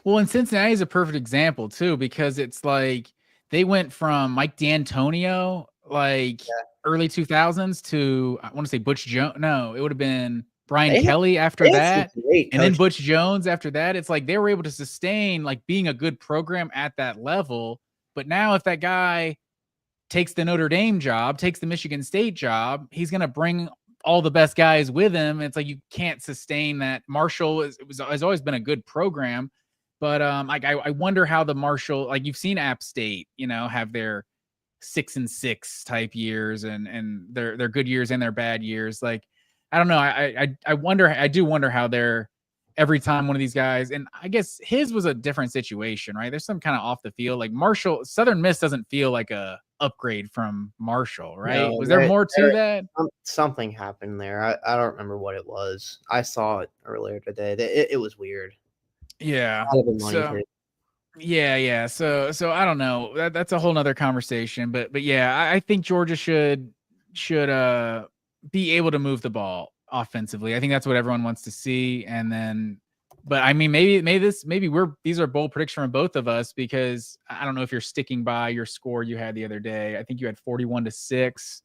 Well, and Cincinnati is a perfect example too, because it's like they went from Mike D'Antonio like early 2000s to I want to say Butch Jones. No, it would have been Brian Kelly after that, and then Butch Jones after that. It's like they were able to sustain like being a good program at that level. But now if that guy takes the Notre Dame job, takes the Michigan State job, he's going to bring all the best guys with him. It's like you can't sustain that. Marshall has always been a good program. But like I wonder how the Marshall, like you've seen App State, have their 6-6 type years and their good years and their bad years. Like I don't know. I do wonder how they're every time one of these guys, and I guess his was a different situation, right? There's some kind of off the field, like Marshall. Southern Miss doesn't feel like a upgrade from Marshall, right? No, was there more to that? Something happened there. I don't remember what it was. I saw it earlier today. It was weird. Yeah. Yeah. So I don't know. That's a whole nother conversation. But yeah, I think Georgia should be able to move the ball offensively. I think that's what everyone wants to see. And then, but I mean, these are bold predictions from both of us, because I don't know if you're sticking by your score you had the other day. I think you had 41-6,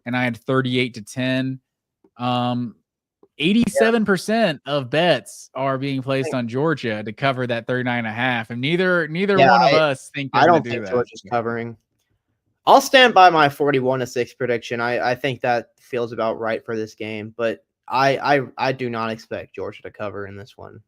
and I had 38-10. 87% of bets are being placed on Georgia to cover that 39.5, and neither one of us think I don't think Georgia's covering. I'll stand by my 41-6 prediction. I think that feels about right for this game, but I do not expect Georgia to cover in this one.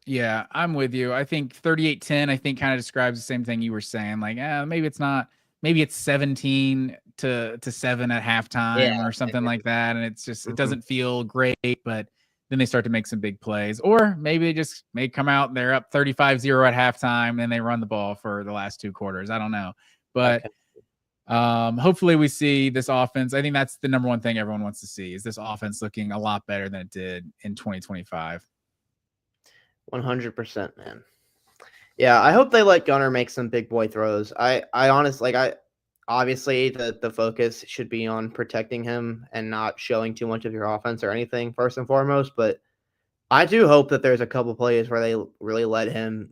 Yeah, I'm with you. I think 38-10, I think kind of describes the same thing you were saying. Like, maybe it's not. Maybe it's 17-7 at halftime or something like that, and it's just it doesn't feel great. But then they start to make some big plays, or maybe they just may come out and they're up 35-0 at halftime, and they run the ball for the last 2 quarters. I don't know, but hopefully we see this offense. I think that's the number one thing everyone wants to see, is this offense looking a lot better than it did in 2025. 100%, man. Yeah, I hope they let Gunner make some big boy throws. I honestly, obviously the focus should be on protecting him and not showing too much of your offense or anything first and foremost. But I do hope that there's a couple plays where they really let him,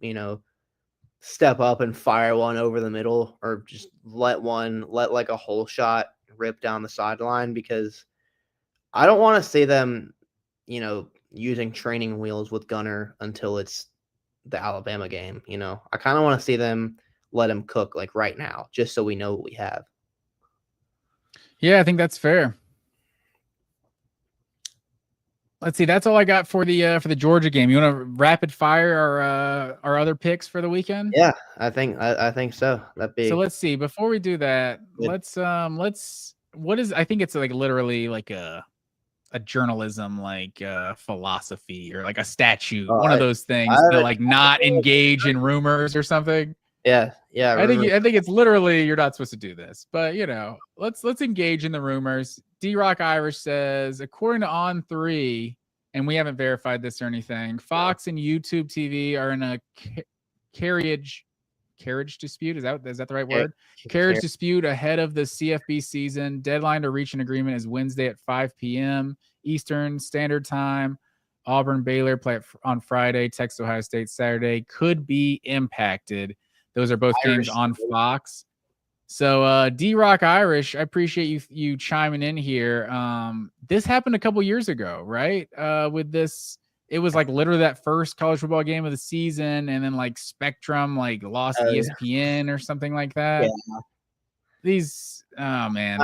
step up and fire one over the middle, or just let like a hole shot rip down the sideline, because I don't want to see them, using training wheels with Gunner until it's the Alabama game. I kind of want to see them let him cook like right now, just so we know what we have. Yeah, I think that's fair. let's see. That's all I got for the Georgia game. You want to rapid fire our other picks for the weekend? Yeah, I think so. That'd be So let's see. Before we do that, good. what is, I think it's like literally like a journalism like philosophy or like a statute, one of those things to like not engage in rumors or something. Yeah. I think it's literally you're not supposed to do this, but you know, let's engage in the rumors. D-Rock Irish says, according to On3, and we haven't verified this or anything, Fox and YouTube TV are in a carriage dispute. Is that the right word? Carriage dispute ahead of the CFB season. Deadline to reach an agreement is Wednesday at 5 p.m. Eastern Standard Time. Auburn Baylor play on Friday. Texas Ohio State Saturday. Could be impacted. Those are both games on Fox. So D-Rock Irish, I appreciate you chiming in here. This happened a couple years ago, right? With this, it was like literally that first college football game of the season, and then like Spectrum like lost ESPN or something like that. Yeah. These, oh man,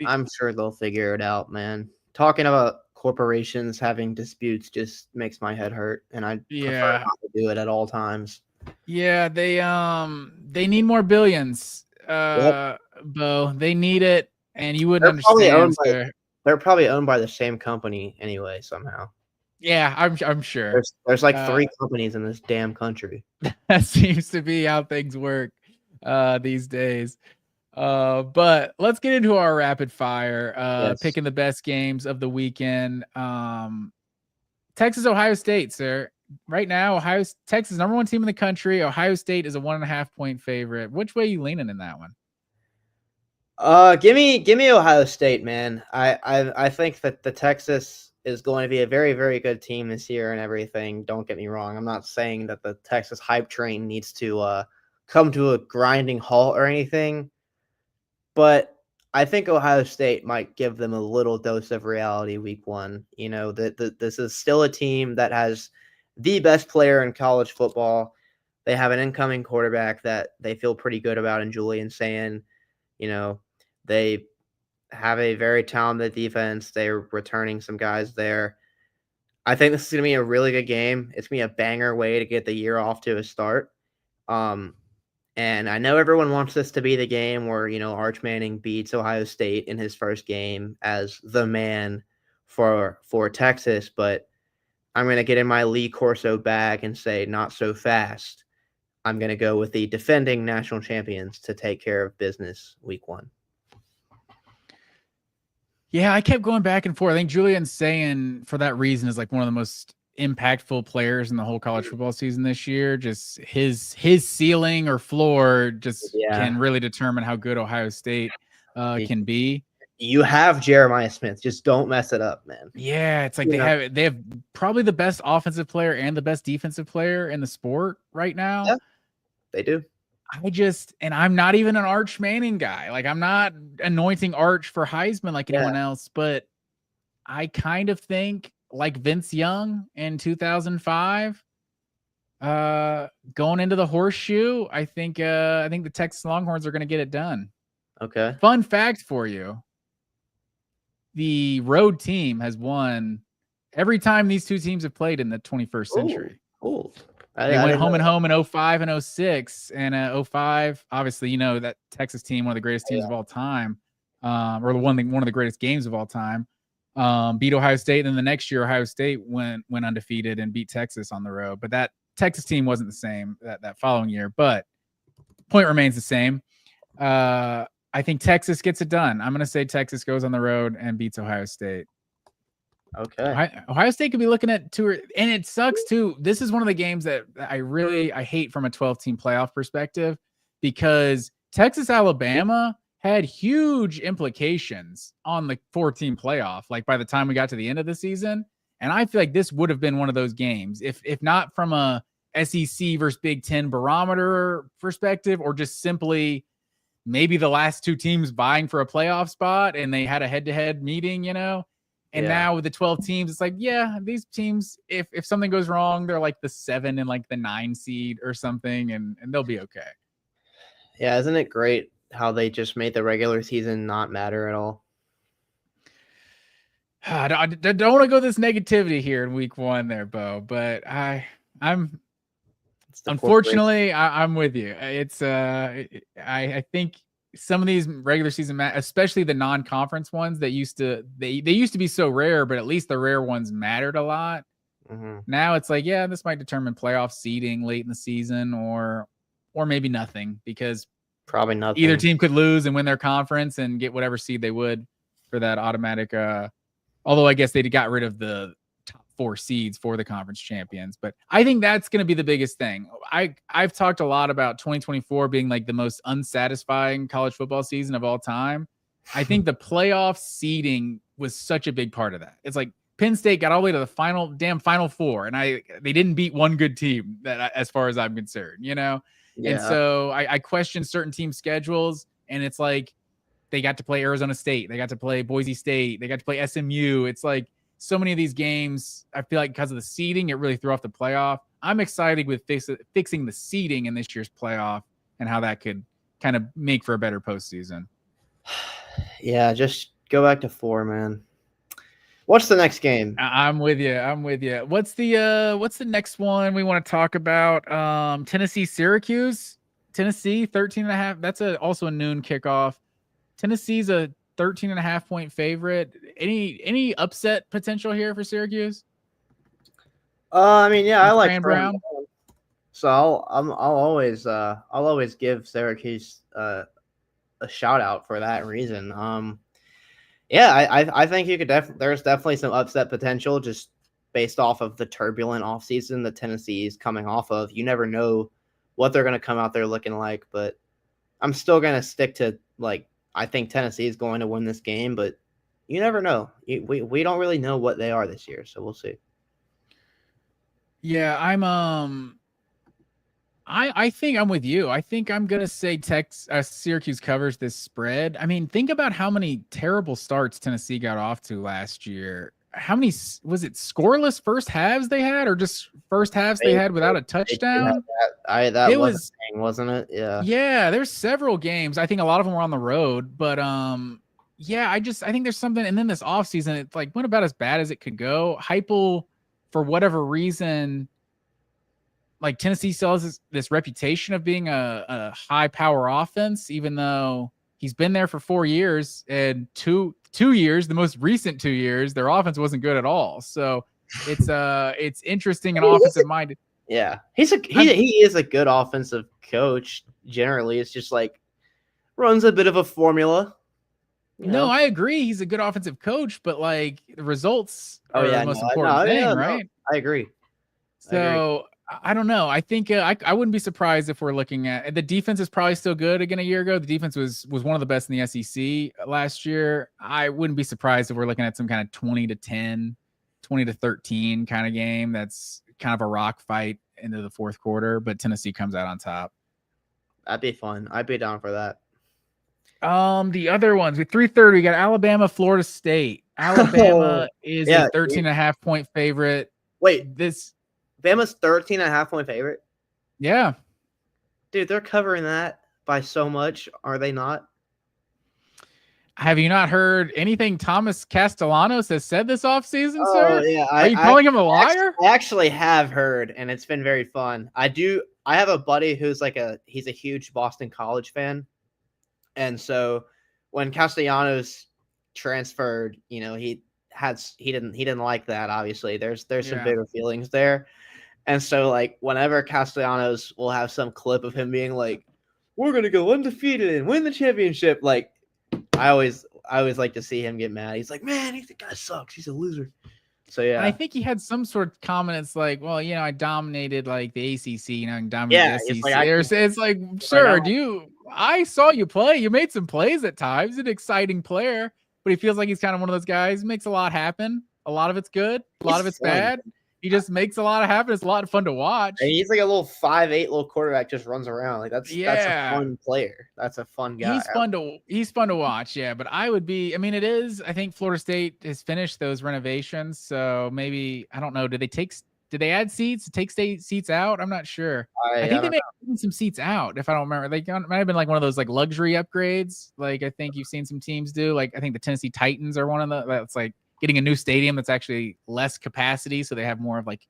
I'm sure they'll figure it out, man. Talking about corporations having disputes just makes my head hurt, and I prefer not to do it at all times. Yeah, they need more billions. Bo, they need it, and you wouldn't understand. They're probably owned by the same company anyway, somehow. Yeah, I'm sure. There's like 3 companies in this damn country. That seems to be how things work these days. But let's get into our rapid fire. Picking the best games of the weekend. Texas, Ohio State, sir. Right now, Texas, number 1 team in the country. Ohio State is a 1.5 point favorite. Which way are you leaning in that one? Give me Ohio State, man. I think that the Texas is going to be a very, very good team this year and everything. Don't get me wrong. I'm not saying that the Texas hype train needs to come to a grinding halt or anything, but I think Ohio State might give them a little dose of reality week 1. You know, this is still a team that has the best player in college football. They have an incoming quarterback that they feel pretty good about in Julian Sand. You know, they have a very talented defense. They're returning some guys there. I think this is going to be a really good game. It's going to be a banger way to get the year off to a start. And I know everyone wants this to be the game where, you know, Arch Manning beats Ohio State in his first game as the man for Texas, but I'm going to get in my Lee Corso bag and say not so fast. I'm going to go with the defending national champions to take care of business week 1. Yeah, I kept going back and forth. I think Julian Sand, for that reason, is like one of the most impactful players in the whole college football season this year. Just his ceiling or floor just can really determine how good Ohio State can be. You have Jeremiah Smith. Just don't mess it up, man. Yeah, it's like they have probably the best offensive player and the best defensive player in the sport right now. Yeah, they do. And I'm not even an Arch Manning guy. Like, I'm not anointing Arch for Heisman like anyone else, but I kind of think like Vince Young in 2005, going into the horseshoe, I think the Texas Longhorns are going to get it done. Okay. Fun fact for you. The road team has won every time these two teams have played in the 21st century. Cool. They went home and home in 05 and 06. And 05, obviously, you know, that Texas team, one of the greatest teams of all time, or one of the greatest games of all time, beat Ohio State. And then the next year, Ohio State went undefeated and beat Texas on the road. But that Texas team wasn't the same that following year. But point remains the same. I think Texas gets it done. I'm going to say Texas goes on the road and beats Ohio State. Okay. Ohio State could be looking at and it sucks too. This is one of the games that I hate from a 12-team playoff perspective, because Texas, Alabama had huge implications on the 4-team playoff. Like by the time we got to the end of the season, and I feel like this would have been one of those games, if not from a SEC versus Big Ten barometer perspective, or just simply maybe the last 2 teams vying for a playoff spot and they had a head-to-head meeting, you know. And now with the 12 teams, it's like, yeah, these teams, if something goes wrong, they're like the 7 and like the 9 seed or something, and they'll be okay. Yeah, isn't it great how they just made the regular season not matter at all? I don't want to go this negativity here in week 1 there, Bo, but I'm unfortunately I'm with you. It's I think some of these regular season especially the non-conference ones that used to be so rare, but at least the rare ones mattered a lot. Mm-hmm. Now it's like, yeah, this might determine playoff seeding late in the season or maybe nothing, because probably nothing. Either team could lose and win their conference and get whatever seed they would for that automatic. Although I guess they got rid of the top 4 seeds for the conference champions, but I think that's going to be the biggest thing. I've talked a lot about 2024 being like the most unsatisfying college football season of all time. I think the playoff seeding was such a big part of that. It's like Penn State got all the way to the final 4, and they didn't beat one good team that, as far as I'm concerned, you know. Yeah. And so I question certain team schedules, and it's like they got to play Arizona State, they got to play Boise State, they got to play SMU. It's like so many of these games, I feel like because of the seeding, it really threw off the playoff. I'm excited with fixing the seeding in this year's playoff and how that could kind of make for a better postseason. Yeah, just go back to 4, man. What's the next game? I'm with you. What's the next one we want to talk about? Tennessee, Syracuse. Tennessee 13.5. That's also a noon kickoff. Tennessee's a 13.5 point favorite. Any upset potential here for Syracuse? I mean, yeah, I like Brown. So I'll always give Syracuse a shout out for that reason. Yeah, I think you could there's definitely some upset potential just based off of the turbulent offseason that Tennessee is coming off of. You never know what they're going to come out there looking like, but I'm still going to stick to, like, I think Tennessee is going to win this game, but you never know. We don't really know what they are this year, so we'll see. Yeah, I think I'm with you. I think I'm going to say Syracuse covers this spread. I mean, think about how many terrible starts Tennessee got off to last year. How many, was it scoreless first halves they had, or just first halves they had without a touchdown? That was, wasn't it? Yeah. Yeah, there's several games. I think a lot of them were on the road, but yeah, I think there's something. And then this offseason, it's like went about as bad as it could go. Heupel, for whatever reason, like Tennessee still has this reputation of being a high power offense, even though he's been there for 4 years, and two years, the most recent 2 years, their offense wasn't good at all. So it's interesting and offensive minded. Yeah, he is a good offensive coach. Generally, it's just like runs a bit of a formula. No, I agree. He's a good offensive coach, but like the results are the most important thing, right? I agree. So I don't know. I think I wouldn't be surprised if we're looking at the defense is probably still good again a year ago. The defense was one of the best in the SEC last year. I wouldn't be surprised if we're looking at some kind of 20-10, 20-13 kind of game. That's kind of a rock fight into the fourth quarter, but Tennessee comes out on top. That'd be fun. I'd be down for that. The other ones with 3:30, we got Alabama, Florida State. Alabama is a 13.5 point favorite. Wait, Bama's 13.5 point favorite? Yeah. Dude, they're covering that by so much, are they not? Have you not heard anything Thomas Castellanos has said this offseason, sir? Yeah. Are you calling him a liar? I actually have heard, and it's been very fun. I have a buddy who's he's a huge Boston College fan. And so when Castellanos transferred, he didn't like that, obviously. There's some bigger feelings there. And so, like, whenever Castellanos will have some clip of him being like, we're going to go undefeated and win the championship, like, I always like to see him get mad. He's like, man, the guy sucks. He's a loser. So, yeah. And I think he had some sort of comment. It's like, well, I dominated, like, the ACC. I dominated the SEC. It's like, sure, I saw you play. You made some plays at times. An exciting player. But he feels like he's kind of one of those guys who makes a lot happen. A lot of it's good. A lot of it's bad. He just makes a lot of happen. It's a lot of fun to watch. And he's like a little 5'8" little quarterback, just runs around. Like that's a fun player. That's a fun guy. He's fun to watch. Yeah, but it is. I think Florida State has finished those renovations, so maybe I don't know. Did they add seats? Take state seats out? I'm not sure. I think they may have taken some seats out. If I don't remember, they might have been like one of those like luxury upgrades. Like I think you've seen some teams do. Like I think the Tennessee Titans are one of the. That's like getting a new stadium that's actually less capacity, so they have more of like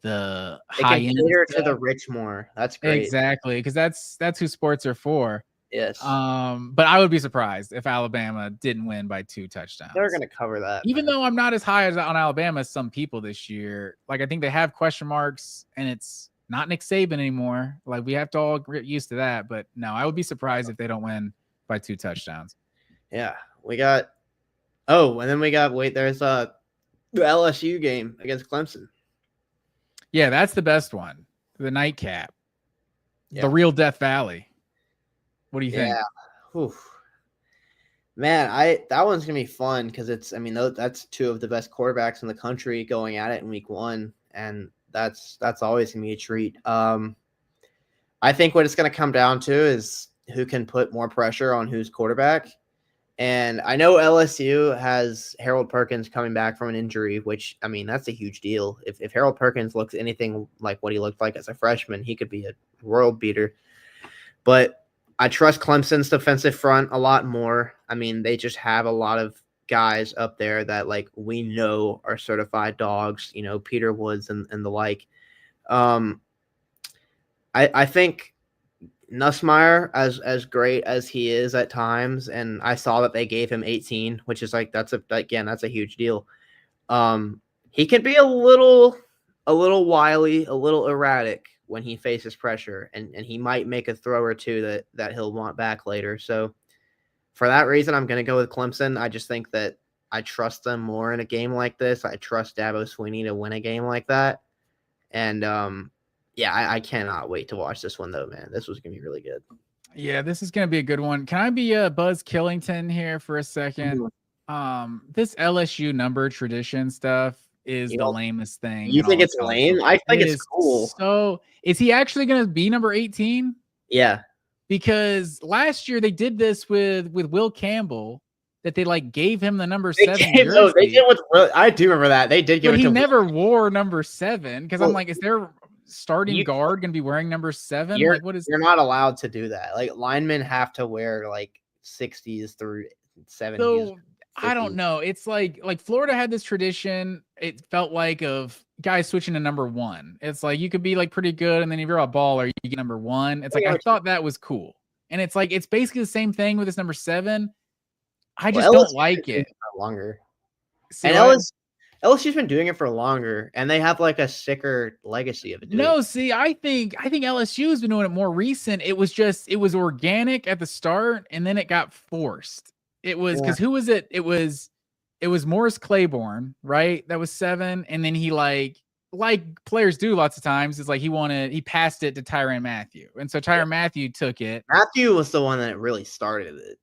the They high can end cater to stuff. the rich more. That's great. Exactly, because that's who sports are for. Yes. But I would be surprised if Alabama didn't win by 2 touchdowns. They're gonna cover that. Even though I'm not as high as on Alabama as some people this year. Like I think they have question marks, and it's not Nick Saban anymore. Like we have to all get used to that. But no, I would be surprised if they don't win by 2 touchdowns. Yeah, we got. Oh, and then we got. Wait, there's the LSU game against Clemson. Yeah, that's the best one. The nightcap. Yeah. The real Death Valley. What do you think? Yeah. Man, that one's gonna be fun because it's. I mean, that's 2 of the best quarterbacks in the country going at it in week 1, and that's always gonna be a treat. I think what it's gonna come down to is who can put more pressure on who's quarterback. And I know LSU has Harold Perkins coming back from an injury, which, I mean, that's a huge deal. If Harold Perkins looks anything like what he looked like as a freshman, he could be a world beater. But I trust Clemson's defensive front a lot more. I mean, they just have a lot of guys up there that, like, we know are certified dogs, Peter Woods and the like. I think Nussmeier, as great as he is at times, and I saw that they gave him 18, which is like that's a huge deal. He can be a little wily, a little erratic when he faces pressure, and he might make a throw or two that he'll want back later. So for that reason, I'm going to go with Clemson. I just think that I trust them more in a game like this. I trust Dabo Swinney to win a game like that, and yeah, I cannot wait to watch this one, though, man. This was going to be really good. Yeah, this is going to be a good one. Can I be Buzz Killington here for a second? This LSU number tradition stuff is the lamest thing. You think it's lame? I think it's cool. So is he actually going to be number 18? Yeah. Because last year they did this with Will Campbell, that they like gave him the number 7 jersey. They did I do remember that. They did give but it he to never wore number 7 because I'm like, is there starting guard gonna be wearing number 7? You're not allowed to do that. Like linemen have to wear like 60s through 70s. So 50s. I don't know. It's like Florida had this tradition. It felt like of guys switching to number 1. It's like you could be like pretty good, and then if you're a baller, you get number 1. It's like I thought that was cool, and it's like it's basically the same thing with this number 7. I just don't like it. Longer. And LSU's been doing it for longer, and they have like a sicker legacy of it. No, see, I think LSU has been doing it more recent. It was organic at the start, and then it got forced. It was because who was it? It was Morris Claiborne, right? That was 7, and then he like players do lots of times. It's like he passed it to Tyrann Mathieu, and so Tyrann Mathieu took it. Mathieu was the one that really started it,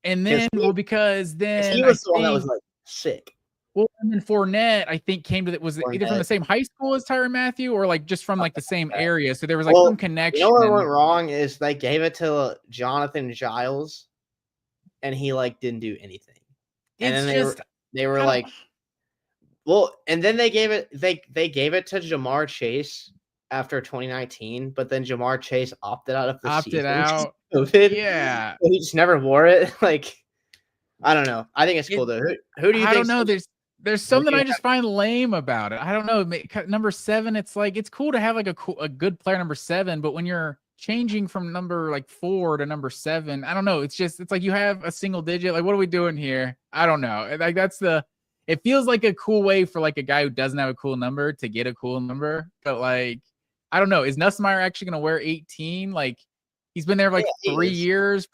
and then because then he was the one that was like sick. Well, and then Fournette, I think, came to was either from the same high school as Tyrann Mathieu or like just from like the same area. So there was like some connection. You know what went wrong is they gave it to Jonathan Giles, and he like didn't do anything. And then they were like, well, and then they gave it to Jamar Chase after 2019, but then Jamar Chase opted out of the season. Yeah, he just never wore it. Like, I don't know. I think it's cool though. Who do you think? I don't know. There's something I just find lame about it. I don't know. Number 7, it's like it's cool to have like a good player number 7, but when you're changing from number like 4 to number 7, I don't know. It's like you have a single digit. Like, what are we doing here? I don't know. Like it feels like a cool way for like a guy who doesn't have a cool number to get a cool number. But like, I don't know. Is Nussmeier actually going to wear 18? Like, he's been there like 4 years,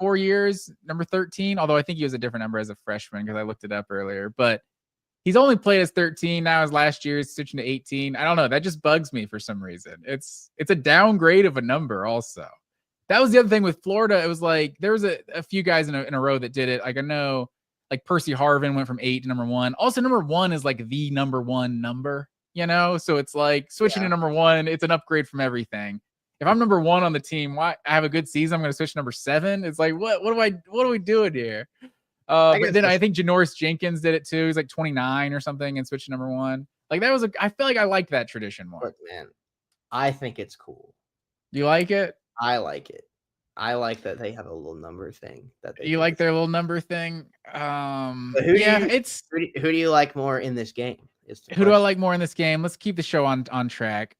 number 13. Although I think he was a different number as a freshman because I looked it up earlier. But he's only played as 13 now. As last year, he's switching to 18. I don't know. That just bugs me for some reason. It's a downgrade of a number. Also, that was the other thing with Florida. It was like there was a few guys in a row that did it. Like I know, like Percy Harvin went from 8 to number 1. Also, number 1 is like the number 1 number. So it's like switching to number 1. It's an upgrade from everything. If I'm number 1 on the team, why I have a good season, I'm going to switch to number 7. It's like what are we doing here? But then I think Janoris Jenkins did it too. He's like 29 or something and switched to number 1. Like that was I feel like I like that tradition more. Look, man, I think it's cool. Do you like it? I like it. I like that they have a little number thing that they. You like their little number thing? But It's who do you like more in this game? Who do I like more in this game? Let's keep the show on track.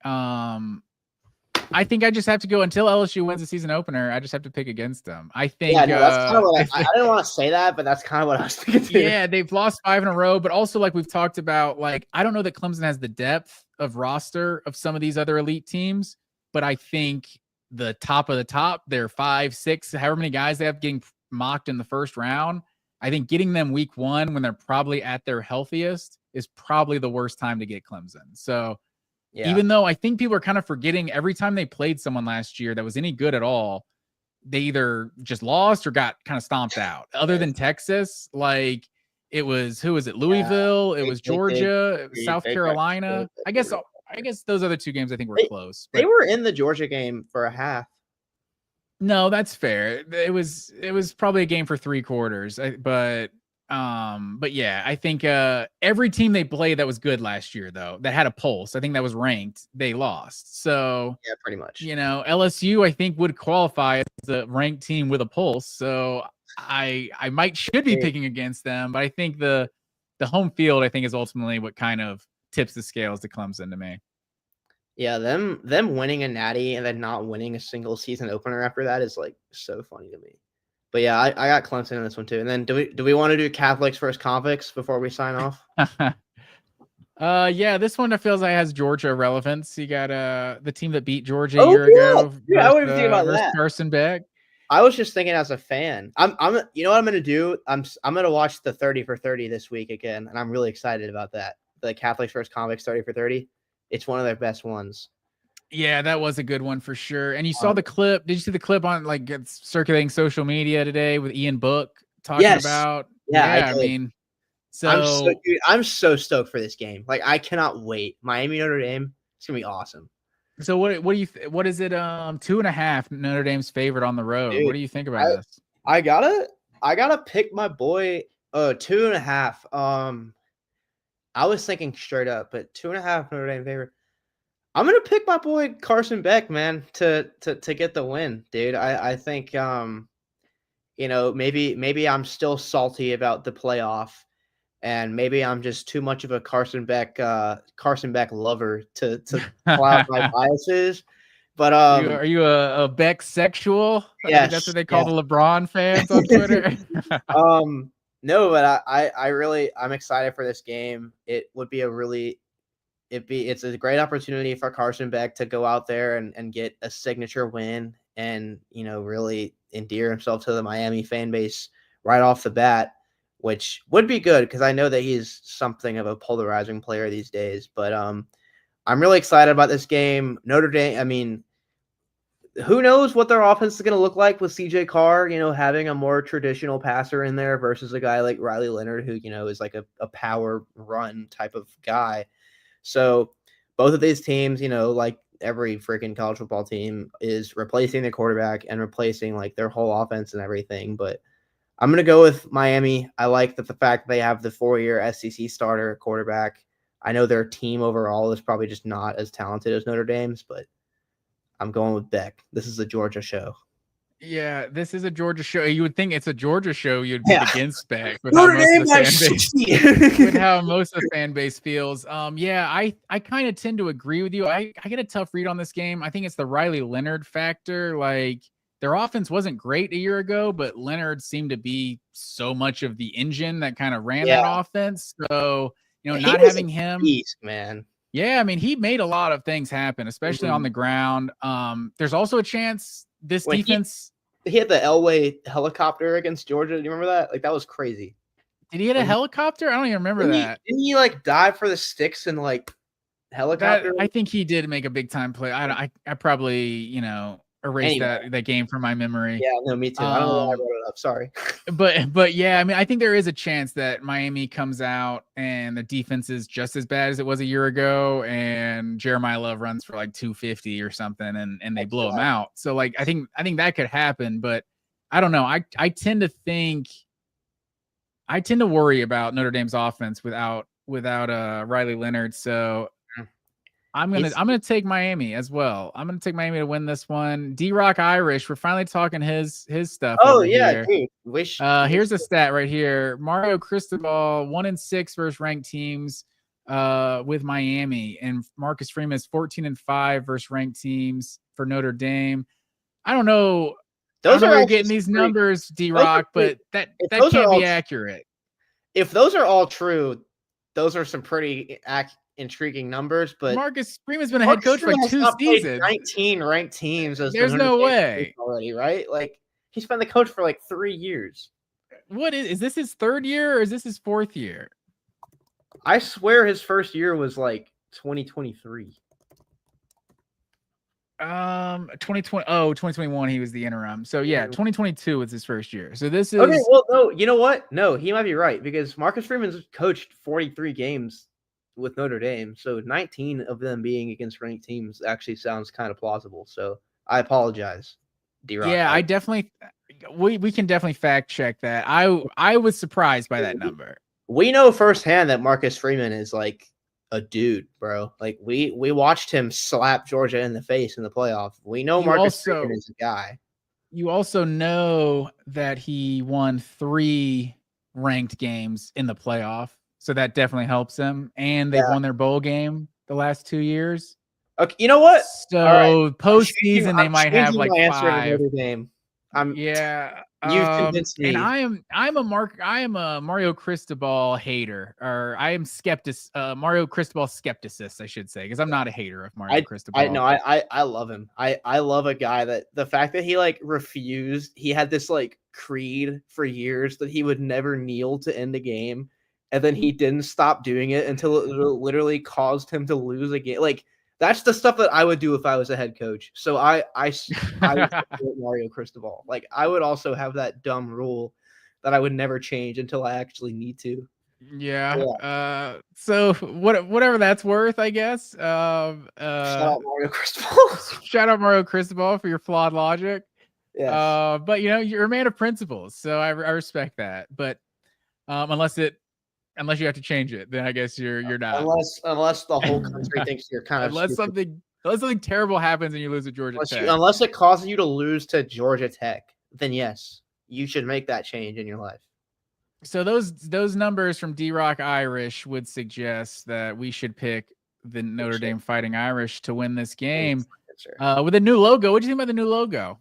I think I just have to go until LSU wins the season opener. I just have to pick against them. I think. Yeah, no, that's kind of what I didn't want to say that, but that's kind of what I was thinking too. Yeah, they've lost 5 in a row, but also like we've talked about, like I don't know that Clemson has the depth of roster of some of these other elite teams, but I think the top of the top, they're 5, 6, however many guys they have getting mocked in the first round. I think getting them week 1 when they're probably at their healthiest is probably the worst time to get Clemson. So. Yeah. Even though I think people are kind of forgetting every time they played someone last year that was any good at all, they either just lost or got kind of stomped out. Other than Texas, like it was, who was it? Louisville, it was Georgia, South Carolina. I guess those other 2 games I think were close. They were in the Georgia game for a half. No, that's fair. It was probably a game for 3 quarters, but yeah, I think every team they played that was good last year, though, that had a pulse, I think that was ranked, they lost. So yeah, pretty much. LSU I think would qualify as a ranked team with a pulse. So I should be picking against them, but I think the home field I think is ultimately what kind of tips the scales to Clemson to me. Yeah, them winning a natty and then not winning a single season opener after that is like so funny to me. But yeah, I got Clemson in this one too. And then do we want to do Catholics versus convicts before we sign off? Yeah, this one feels like has Georgia relevance. You got the team that beat Georgia a year ago. Yeah, I wouldn't think about that. Carson Beck. I was just thinking as a fan. I'm you know what I'm gonna do? I'm gonna watch the 30 for 30 this week again, and I'm really excited about that. The Catholics versus convicts 30 for 30. It's one of their best ones. Yeah, that was a good one for sure. And you saw the clip. Did you see the clip on like it's circulating social media today with Ian Book talking about? Yeah, I mean, so I'm so stoked for this game. Like I cannot wait. Miami Notre Dame. It's gonna be awesome. So what do you what is it? 2.5 Notre Dame's favorite on the road. Dude, what do you think about this? I gotta pick my boy. 2.5. I was thinking straight up, but 2.5 Notre Dame favorite. I'm gonna pick my boy Carson Beck, man, to get the win, dude. I think maybe I'm still salty about the playoff, and maybe I'm just too much of a Carson Beck lover to cloud my biases. But are you a Beck sexual? Yeah, I think that's what they call the LeBron fans on Twitter. No, but I'm excited for this game. It would be it's a great opportunity for Carson Beck to go out there and get a signature win and, really endear himself to the Miami fan base right off the bat, which would be good because I know that he's something of a polarizing player these days. But I'm really excited about this game. Notre Dame, I mean, who knows what their offense is going to look like with CJ Carr, having a more traditional passer in there versus a guy like Riley Leonard, who, is like a power run type of guy. So both of these teams, like every freaking college football team, is replacing their quarterback and replacing like their whole offense and everything. But I'm going to go with Miami. I like the fact that they have the 4-year SEC starter quarterback. I know their team overall is probably just not as talented as Notre Dame's, but I'm going with Beck. This is a Georgia show. Yeah, this is a Georgia show. You would think it's a Georgia show. You'd pick against Beck with Notre Dame with how most of the fan base feels. Yeah, I kind of tend to agree with you. I get a tough read on this game. I think it's the Riley Leonard factor. Like their offense wasn't great a year ago, but Leonard seemed to be so much of the engine that kind of ran that offense. So not having him, beast, man. Yeah, I mean, he made a lot of things happen, especially on the ground. There's also a chance this defense. He had the Elway helicopter against Georgia. Do you remember that? Like that was crazy. Did he hit a helicopter? I don't even remember that. Didn't he like dive for the sticks and like helicopter? I think he did make a big time play. I probably erase that game from my memory. Yeah, no, me too. I don't know why I wrote it up. Sorry. But yeah, I mean, I think there is a chance that Miami comes out and the defense is just as bad as it was a year ago, and Jeremiah Love runs for like 250 or something, and they blow him out. So like, I think that could happen, but I don't know. I tend to worry about Notre Dame's offense without Riley Leonard. So I'm gonna take Miami as well. I'm gonna take Miami to win this one. D-Rock Irish. We're finally talking his stuff over here. Dude. Here's a stat right here. Mario Cristobal 1-6 versus ranked teams with Miami, and Marcus Freeman is 14-5 versus ranked teams for Notre Dame. I don't know. Those are all getting these numbers, D-Rock, but that can't be accurate. If those are all true, those are some pretty intriguing numbers. But Marcus Freeman's been a head coach for like 2 seasons. 19 ranked teams. There's no way already, right? Like he's been the coach for like 3 years. What is this his 3rd year or is this his 4th year? I swear his first year was like 2023. 2021 he was the interim. So yeah, 2022 was his first year. So this is okay. Well, no, you know what? No, he might be right because Marcus Freeman's coached 43 games with Notre Dame. So 19 of them being against ranked teams actually sounds kind of plausible. So I apologize, D-Rock. Yeah, I definitely we can definitely fact check that. I was surprised by that number. We know firsthand that Marcus Freeman is like a dude, bro. Like we watched him slap Georgia in the face in the playoff. We know Marcus Freeman is a guy. You also know that he won 3 ranked games in the playoff, so that definitely helps him. And they've won their bowl game the last 2 years. Okay, you know what? So postseason they might have like 5. You've convinced me. And I am a Mario Cristobal hater, or I am Mario Cristobal skepticist, I should say, because I'm not a hater of Mario Cristobal. I love him. I love a guy that the fact that he like refused, he had this like creed for years that he would never kneel to end a game, and then he didn't stop doing it until it literally caused him to lose a game. Like that's the stuff that I would do if I was a head coach. So I would Mario Cristobal. Like I would also have that dumb rule that I would never change until I actually need to. Yeah. So whatever that's worth, I guess. Shout out Mario Cristobal. Shout out Mario Cristobal for your flawed logic. Yeah. But you're a man of principles, so I respect that. But unless you have to change it, then I guess you're not. Unless the whole country thinks you're kind of unless something terrible happens and you lose to Georgia Tech. Unless it causes you to lose to Georgia Tech, then yes, you should make that change in your life. So those numbers from D-Rock Irish would suggest that we should pick the Notre Dame Fighting Irish to win this game with a new logo. What do you think about the new logo?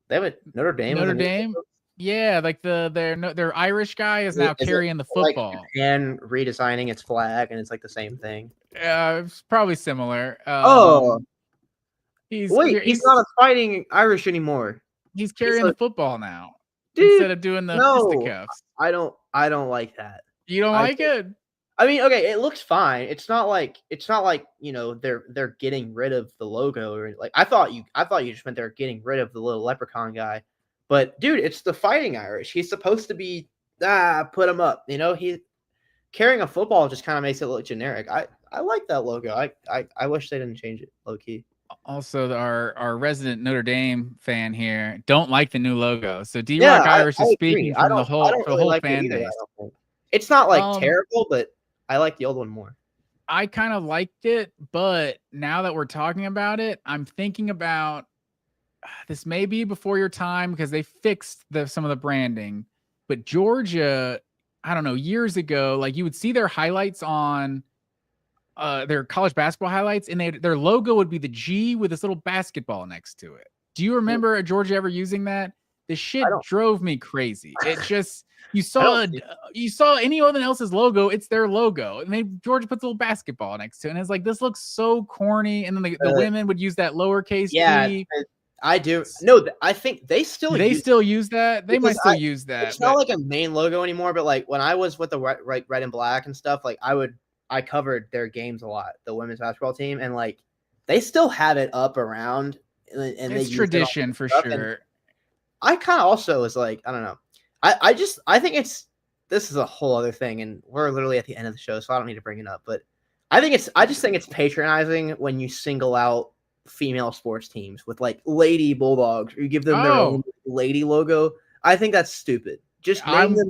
They have a Notre Dame. Yeah, like their Irish guy is now carrying the football. Like Japan redesigning its flag, and it's like the same thing. It's probably similar. He's not a Fighting Irish anymore. He's carrying the football now, dude, instead of doing the fisticuffs. I don't like that. You don't like it? I mean, okay, it looks fine. It's not like they're getting rid of the logo or like I thought you just meant they're getting rid of the little leprechaun guy. But dude, it's the Fighting Irish. He's supposed to be put him up. He carrying a football just kind of makes it look generic. I like that logo. I wish they didn't change it low key. Also, our resident Notre Dame fan here don't like the new logo. So D-Rock Irish is speaking from the whole fan base. It's not like terrible, but I like the old one more. I kind of liked it, but now that we're talking about it, I'm thinking about this may be before your time because they fixed some of the branding. But Georgia, I don't know, years ago, like you would see their highlights on their college basketball highlights, and their logo would be the G with this little basketball next to it. Do you remember Georgia ever using that? The shit drove me crazy. It just you saw anyone else's logo, it's their logo, and Georgia puts a little basketball next to it, and it's like this looks so corny. And then the women would use that lowercase G. I do. No, I think they still use that. They might still use that. It's not like a main logo anymore, but like when I was with the red and black and stuff, like I covered their games a lot, the women's basketball team, and like they still have it up around. And it's tradition for sure. I kind of also was like, I don't know. I think this is a whole other thing, and we're literally at the end of the show, so I don't need to bring it up. But I just think it's patronizing when you single out female sports teams with like lady Bulldogs, or you give them their own lady logo. I think that's stupid. Just name them.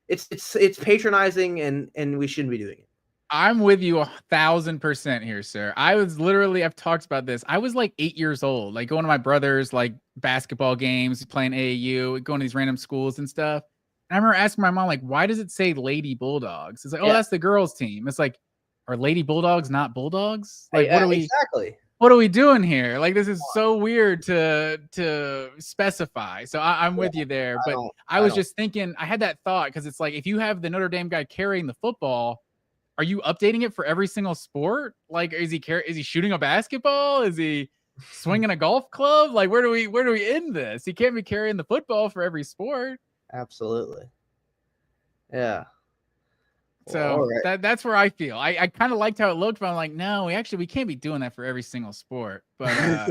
It's patronizing, and we shouldn't be doing it. I'm with you 1,000% here, sir. I've talked about this. I was like 8 years old, like going to my brother's like basketball games, playing AAU, going to these random schools and stuff. And I remember asking my mom, like, why does it say Lady Bulldogs? It's like, oh, that's the girls' team. It's like, are Lady Bulldogs not Bulldogs? Like, what are we doing here? Like, this is so weird to specify. So I'm with you there. But I was just thinking, I had that thought because it's like, if you have the Notre Dame guy carrying the football, are you updating it for every single sport? Like, is he shooting a basketball? Is he swinging a golf club? Like, where do we end this? He can't be carrying the football for every sport. Absolutely. Yeah. So that's where I feel. I kind of liked how it looked, but I'm like, no, we can't be doing that for every single sport. But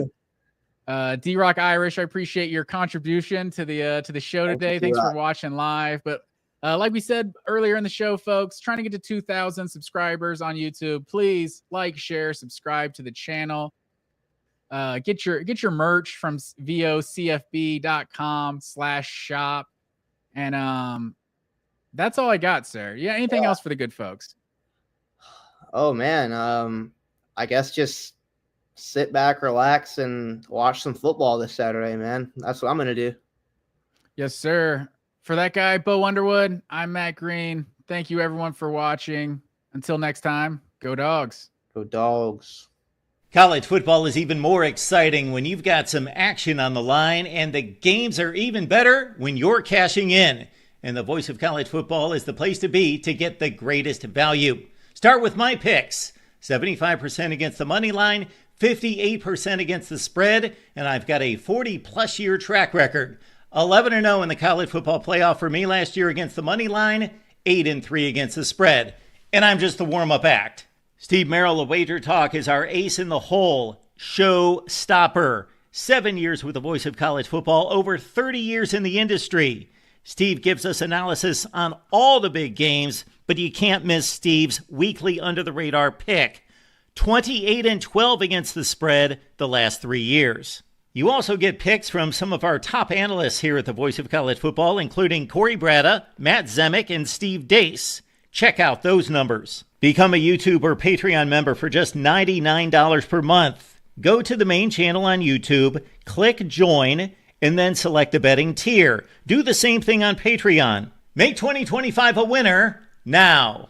D-Rock Irish, I appreciate your contribution to the show today. Thanks for watching live. But like we said earlier in the show, folks, trying to get to 2,000 subscribers on YouTube. Please like, share, subscribe to the channel. Get your merch from vocfb.com/shop. And that's all I got, sir. Yeah, anything else for the good folks? Oh man, I guess just sit back, relax, and watch some football this Saturday, man. That's what I'm gonna do. Yes, sir. For that guy, Bo Underwood, I'm Matt Green. Thank you, everyone, for watching. Until next time, go Dogs. Go Dogs. College football is even more exciting when you've got some action on the line, and the games are even better when you're cashing in. And the Voice of College Football is the place to be to get the greatest value. Start with my picks. 75% against the money line, 58% against the spread, and I've got a 40-plus year track record. 11-0 in the college football playoff for me last year against the money line, 8-3 against the spread. And I'm just the warm-up act. Steve Merrill of Wager Talk is our ace in the hole, show stopper. 7 years with the Voice of College Football, over 30 years in the industry. Steve gives us analysis on all the big games, but you can't miss Steve's weekly under-the-radar pick. 28-12 against the spread the last 3 years. You also get picks from some of our top analysts here at the Voice of College Football, including Corey Bratta, Matt Zemek, and Steve Dace. Check out those numbers. Become a YouTube or Patreon member for just $99 per month. Go to the main channel on YouTube, click Join, and then select the betting tier. Do the same thing on Patreon. Make 2025 a winner now.